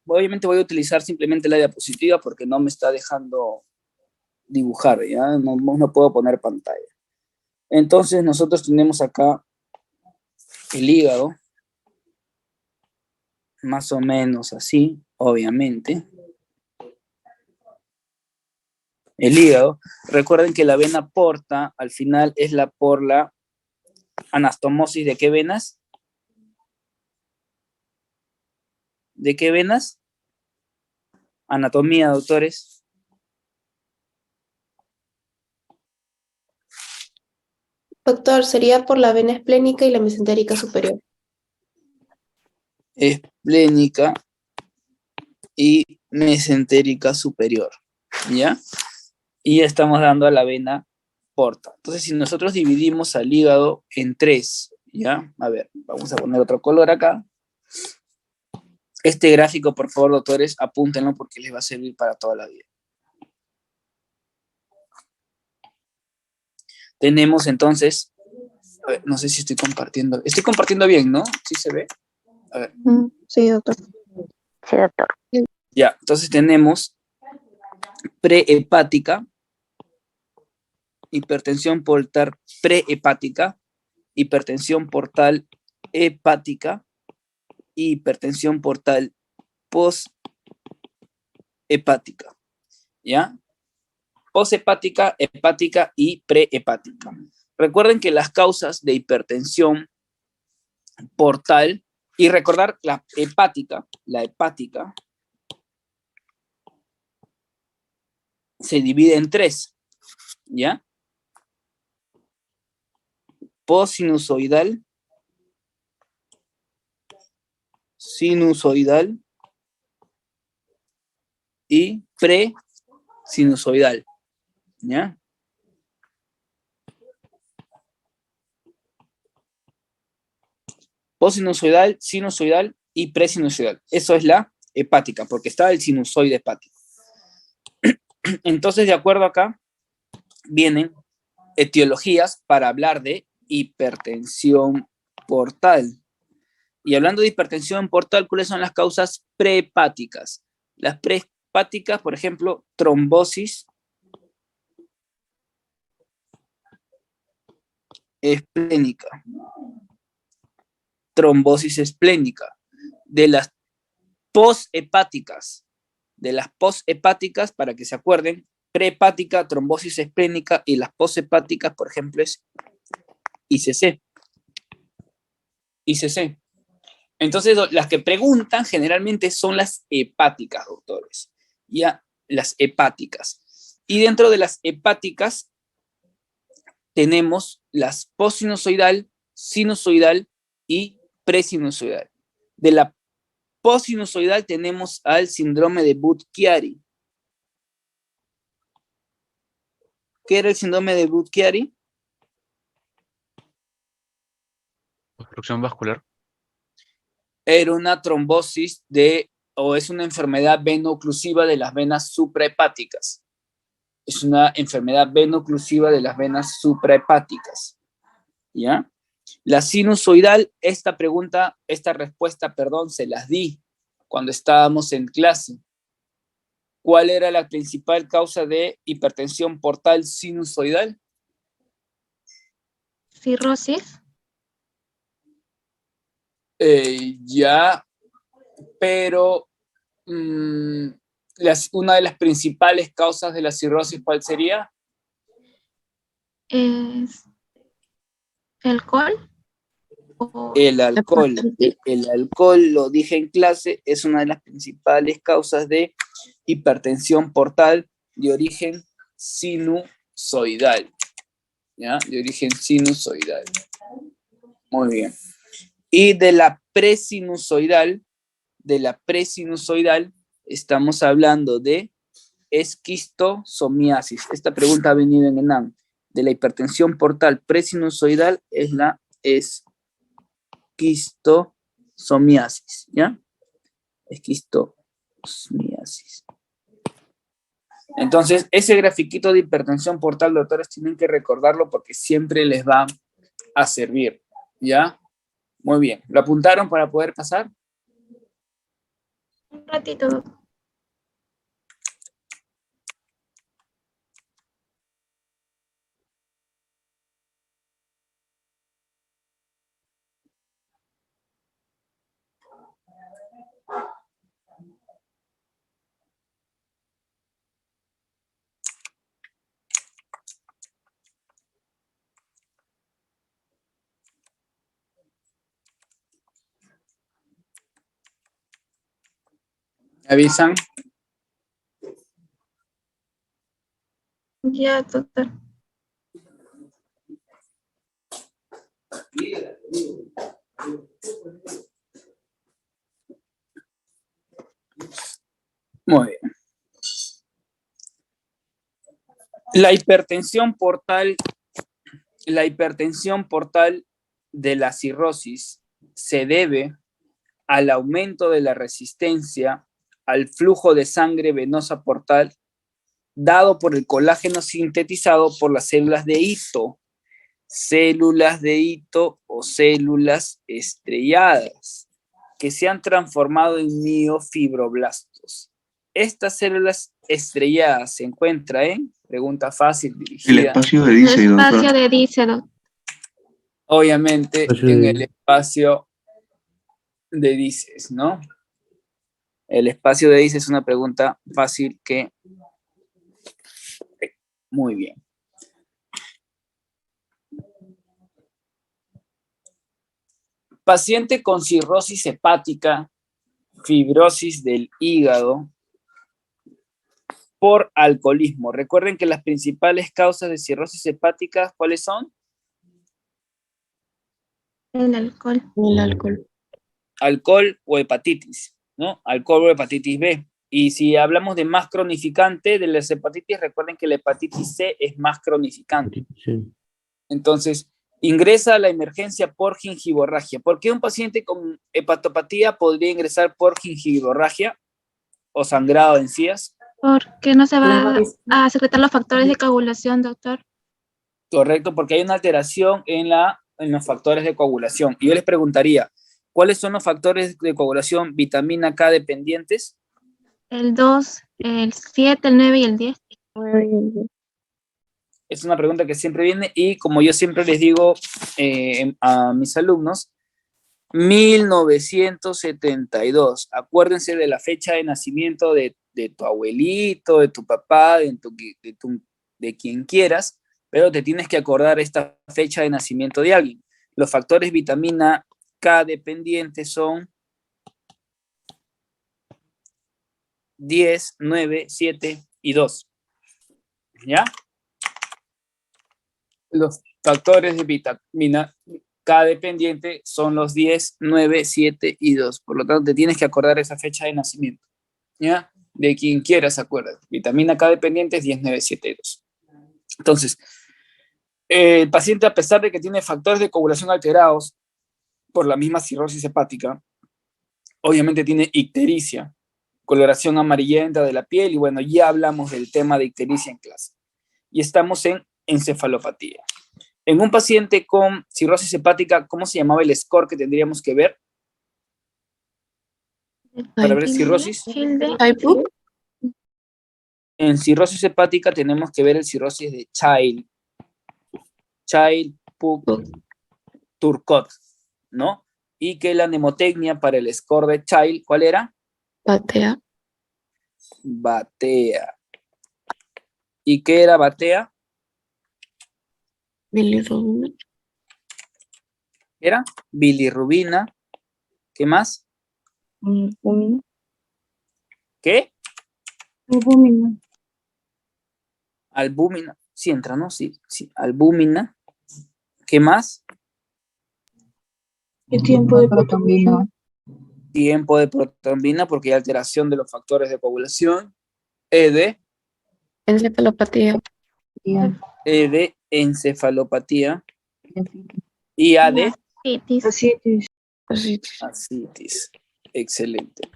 obviamente voy a utilizar simplemente la diapositiva porque no me está dejando dibujar, ¿ya? No puedo poner pantalla. Entonces, nosotros tenemos acá el hígado, más o menos así, obviamente. El hígado. Recuerden que la vena porta, al final, es por la anastomosis de qué venas. ¿De qué venas? Anatomía, doctores. Doctor, sería por la vena esplénica y la mesentérica superior. Esplénica y mesentérica superior, ¿ya? Y estamos dando a la vena porta. Entonces, si nosotros dividimos al hígado en 3, ¿ya? A ver, vamos a poner otro color acá. Este gráfico, por favor, doctores, apúntenlo porque les va a servir para toda la vida. Tenemos entonces, a ver, no sé si estoy compartiendo. Estoy compartiendo bien, ¿no? ¿Sí se ve? A ver. Sí, doctor. Sí, doctor. Ya, entonces tenemos prehepática, hipertensión portal prehepática, hipertensión portal hepática y hipertensión portal poshepática. ¿Ya? Poshepática, hepática y prehepática. Recuerden que las causas de hipertensión portal, y recordar la hepática se divide en 3, ¿ya? Posinusoidal, sinusoidal y presinusoidal, ¿ya? Posinusoidal, sinusoidal y presinusoidal. Eso es la hepática, porque está el sinusoide hepático. Entonces, de acuerdo acá, vienen etiologías para hablar de hipertensión portal. Y hablando de hipertensión portal, ¿cuáles son las causas prehepáticas? Las prehepáticas, por ejemplo, trombosis esplénica. Trombosis esplénica. De las poshepáticas, para que se acuerden, prehepática, trombosis esplénica, y las poshepáticas, por ejemplo, es ICC. ICC. Entonces, las que preguntan generalmente son las hepáticas, doctores. Ya, las hepáticas. Y dentro de las hepáticas tenemos las posinusoidal, sinusoidal y presinusoidal. De la posinusoidal tenemos al síndrome de Budd-Chiari. ¿Qué era el síndrome de Budd-Chiari? Obstrucción vascular. Era una trombosis o es una enfermedad veno-oclusiva de las venas suprahepáticas. Es una enfermedad veno-oclusiva de las venas suprahepáticas. ¿Ya? La sinusoidal, esta respuesta, se las di cuando estábamos en clase. ¿Cuál era la principal causa de hipertensión portal sinusoidal? Cirrosis. Ya, pero una de las principales causas de la cirrosis, ¿cuál sería? ¿Es alcohol? El alcohol. El alcohol, lo dije en clase, es una de las principales causas de hipertensión portal de origen sinusoidal. ¿Ya? De origen sinusoidal. Muy bien. Y de la presinusoidal, estamos hablando de esquistosomiasis. Esta pregunta ha venido en ENAM. De la hipertensión portal presinusoidal es la esquistosomiasis, ¿ya? Esquistosomiasis. Entonces, ese grafiquito de hipertensión portal, doctores, tienen que recordarlo porque siempre les va a servir, ¿ya? Muy bien. ¿Lo apuntaron para poder pasar? Un ratito. ¿Me avisan? Ya, doctor. Muy bien. La hipertensión portal de la cirrosis se debe al aumento de la resistencia al flujo de sangre venosa portal dado por el colágeno sintetizado por las células de hito o células estrelladas que se han transformado en miofibroblastos. Estas células estrelladas se encuentran en, pregunta fácil dirigida. El espacio de Dice, El doctor. espacio de Dice, doctor. Obviamente en el espacio de Dices, ¿no? El espacio de Dices es una pregunta fácil que... Muy bien. Paciente con cirrosis hepática, fibrosis del hígado, por alcoholismo. Recuerden que las principales causas de cirrosis hepática, ¿cuáles son? El alcohol. El alcohol. Alcohol o hepatitis, ¿no? Alcohol o hepatitis B. Y si hablamos de más cronificante de las hepatitis, recuerden que la hepatitis C es más cronificante. Sí. Entonces, ingresa a la emergencia por gingivorragia. ¿Por qué un paciente con hepatopatía podría ingresar por gingivorragia o sangrado de encías? ¿Por qué no se va a secretar los factores de coagulación, doctor? Correcto, porque hay una alteración en los factores de coagulación. Y yo les preguntaría, ¿cuáles son los factores de coagulación vitamina K dependientes? El 2, el 7, el 9 y el 10. Es una pregunta que siempre viene y como yo siempre les digo a mis alumnos, 1972. Acuérdense de la fecha de nacimiento de tu abuelito, de tu papá, de quien quieras, pero te tienes que acordar esta fecha de nacimiento de alguien. Los factores vitamina K dependientes son 10, 9, 7 y 2. ¿Ya? Los factores de vitamina K dependiente son los 10, 9, 7 y 2. Por lo tanto, te tienes que acordar esa fecha de nacimiento. ¿Ya? De quien quieras, acuérdate. Vitamina K dependiente es 10, 9, 7 y 2. Entonces, el paciente, a pesar de que tiene factores de coagulación alterados por la misma cirrosis hepática, obviamente tiene ictericia, coloración amarillenta de la piel, y bueno, ya hablamos del tema de ictericia en clase. Y estamos en encefalopatía. En un paciente con cirrosis hepática, ¿cómo se llamaba el score que tendríamos que ver para ver cirrosis? En cirrosis hepática tenemos que ver el cirrosis de Child-Pugh-Turcot, ¿no? Y que la mnemotecnia para el score de Child, ¿cuál era? Batea. Batea. ¿Y qué era batea? Bilirrubina. Era bilirrubina. ¿Qué más? Albúmina. ¿Qué? Albúmina. Albúmina. Sí entra, ¿no? Sí, albúmina. ¿Qué más? ¿Qué tiempo de protrombina? Tiempo de protrombina, porque hay alteración de los factores de coagulación. E de Encefalopatía. encefalopatía. Y A de asitis. Excelente.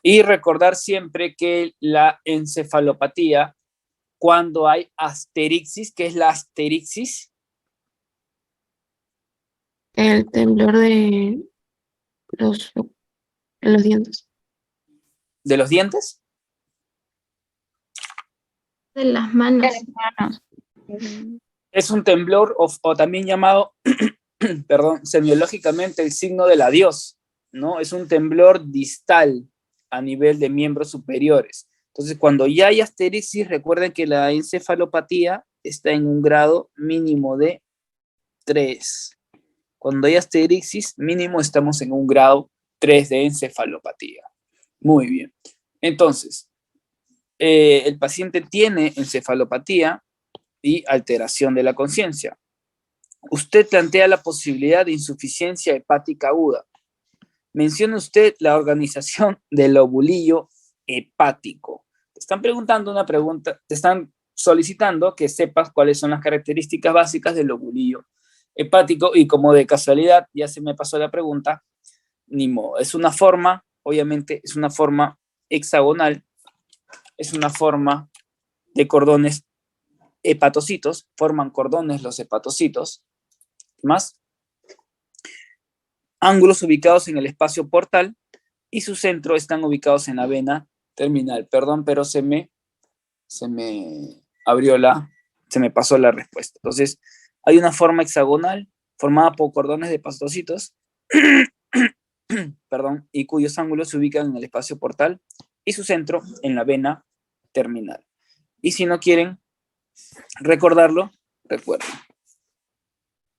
Y recordar siempre que la encefalopatía, cuando hay asterixis, ¿qué es la asterixis? El temblor de los dientes. ¿De los dientes? De las manos. Es un temblor o también llamado, perdón, semiológicamente el signo del adiós, ¿no? Es un temblor distal a nivel de miembros superiores. Entonces, cuando ya hay asterixis, recuerden que la encefalopatía está en un grado mínimo de 3. Cuando hay asterixis, mínimo estamos en un grado 3 de encefalopatía. Muy bien. Entonces, el paciente tiene encefalopatía y alteración de la conciencia. Usted plantea la posibilidad de insuficiencia hepática aguda. Menciona usted la organización del lobulillo hepático. Te están preguntando una pregunta, te están solicitando que sepas cuáles son las características básicas del lobulillo hepático, y como de casualidad ya se me pasó la pregunta, ni modo. Es una forma, obviamente, es una forma hexagonal, es una forma de cordones hepatocitos, forman cordones los hepatocitos, más ángulos ubicados en el espacio portal y su centro están ubicados en la vena terminal. Perdón, pero se me pasó la respuesta. Entonces, hay una forma hexagonal formada por cordones de hepatocitos, perdón, y cuyos ángulos se ubican en el espacio portal y su centro en la vena terminal. Y si no quieren recordarlo, recuerden.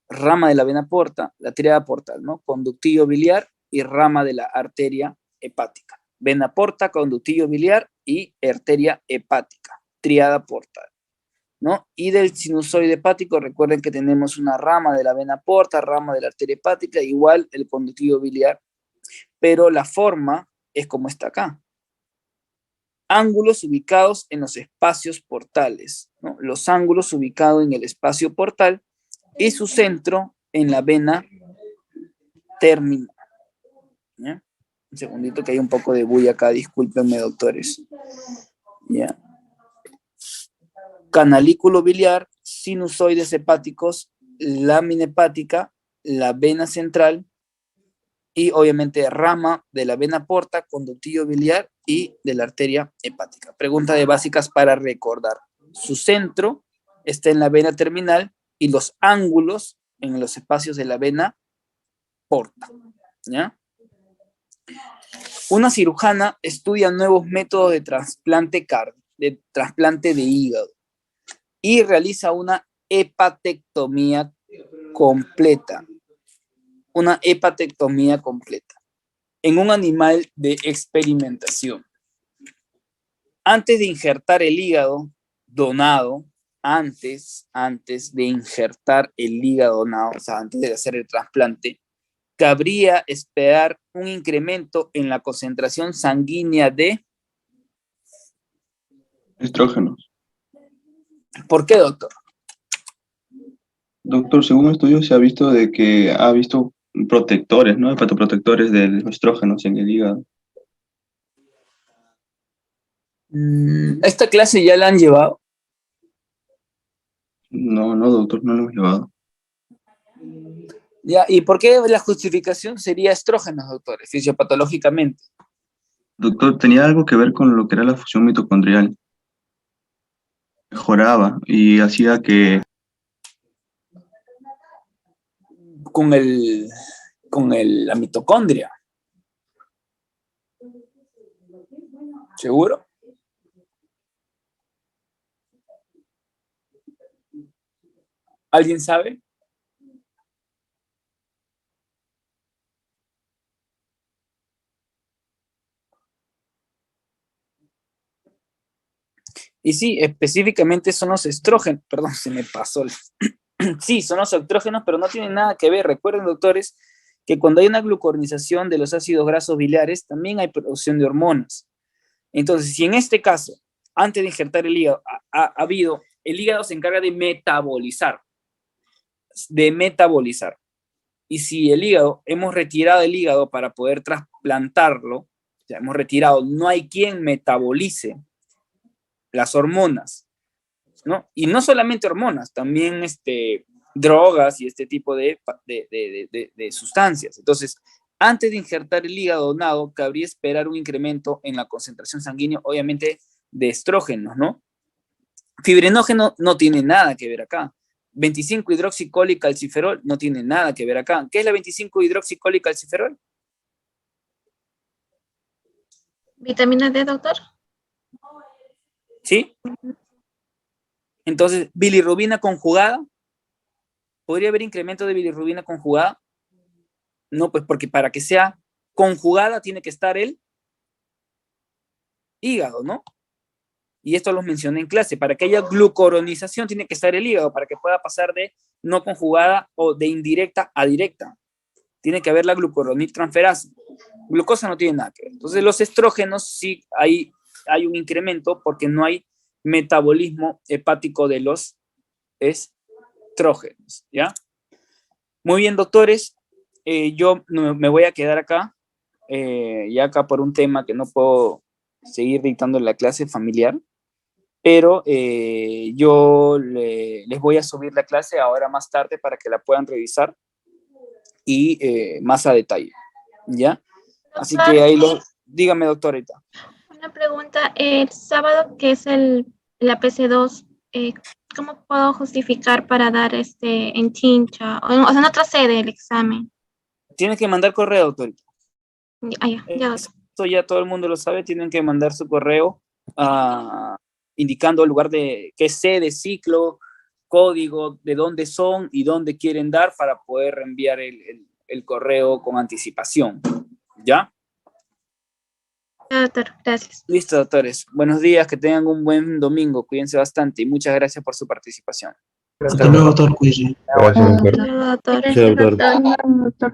Rama de la vena porta, la tríada portal, ¿no? Conductillo biliar y rama de la arteria hepática. Vena porta, conductillo biliar y arteria hepática, tríada portal, ¿no? Y del sinusoide hepático, recuerden que tenemos una rama de la vena porta, rama de la arteria hepática, igual el conductivo biliar, pero la forma es como está acá. Ángulos ubicados en los espacios portales, ¿no? Los ángulos ubicados en el espacio portal y su centro en la vena terminal. ¿Ya? Un segundito que hay un poco de bulla acá, discúlpenme, doctores. ¿Ya? Canalículo biliar, sinusoides hepáticos, lámina hepática, la vena central y obviamente rama de la vena porta, conductivo biliar y de la arteria hepática. Pregunta de básicas para recordar. Su centro está en la vena terminal y los ángulos en los espacios de la vena porta. ¿Ya? Una cirujana estudia nuevos métodos de trasplante de hígado y realiza una hepatectomía completa. Una hepatectomía completa en un animal de experimentación. Antes de injertar el hígado donado, antes de injertar el hígado donado, o sea, antes de hacer el trasplante, cabría esperar un incremento en la concentración sanguínea de Estrógenos. ¿Por qué, doctor? Doctor, según estudios se ha visto de que ha visto protectores, ¿no? Hepatoprotectores de los estrógenos en el hígado. ¿Esta clase ya la han llevado? No, doctor, no lo hemos llevado. Ya, ¿y por qué la justificación sería estrógenos, doctores, fisiopatológicamente? Doctor, tenía algo que ver con lo que era la fusión mitocondrial. Mejoraba y hacía que... La mitocondria. ¿Seguro? ¿Alguien sabe? Y sí, específicamente son los estrógenos, perdón, se me pasó. Sí, son los estrógenos, pero no tienen nada que ver. Recuerden, doctores, que cuando hay una glucoronización de los ácidos grasos biliares, también hay producción de hormonas. Entonces, si en este caso, antes de injertar el hígado, el hígado se encarga de metabolizar. Y si hemos retirado el hígado para poder trasplantarlo, ya hemos retirado, no hay quien metabolice las hormonas, ¿no? Y no solamente hormonas, también drogas y este tipo de sustancias. Entonces, antes de injertar el hígado donado, cabría esperar un incremento en la concentración sanguínea, obviamente, de estrógenos, ¿no? Fibrinógeno no tiene nada que ver acá. 25-hidroxicólicalciferol no tiene nada que ver acá. ¿Qué es la 25-hidroxicólicalciferol? ¿Vitamina D, doctor? ¿Sí? Entonces, bilirrubina conjugada. ¿Podría haber incremento de bilirrubina conjugada? No, pues porque para que sea conjugada tiene que estar el hígado, ¿no? Y esto lo mencioné en clase. Para que haya glucoronización tiene que estar el hígado, para que pueda pasar de no conjugada o de indirecta a directa. Tiene que haber la glucoroniltransferasa. Glucosa no tiene nada que ver. Entonces, los estrógenos sí hay un incremento porque no hay metabolismo hepático de los estrógenos, ¿ya? Muy bien, doctores. Yo me voy a quedar acá, ya acá por un tema que no puedo seguir dictando en la clase familiar, pero yo les voy a subir la clase ahora más tarde para que la puedan revisar y más a detalle, ¿ya? Así que ahí dígame, doctorita. Una pregunta, el sábado que es la PC2, ¿cómo puedo justificar para dar en Chincha o sea, en otra sede el examen? Tienes que mandar correo, doctorita. Ya, doctor. Esto ya todo el mundo lo sabe, tienen que mandar su correo indicando el lugar de qué sede, ciclo, código, de dónde son y dónde quieren dar para poder enviar el correo con anticipación, ¿ya? Doctor, gracias. Listo, doctores. Buenos días, que tengan un buen domingo. Cuídense bastante y muchas gracias por su participación. Hasta luego, doctor. Cuídense. Gracias, doctor. Hasta luego, doctor. Sí, doctor. Doctor.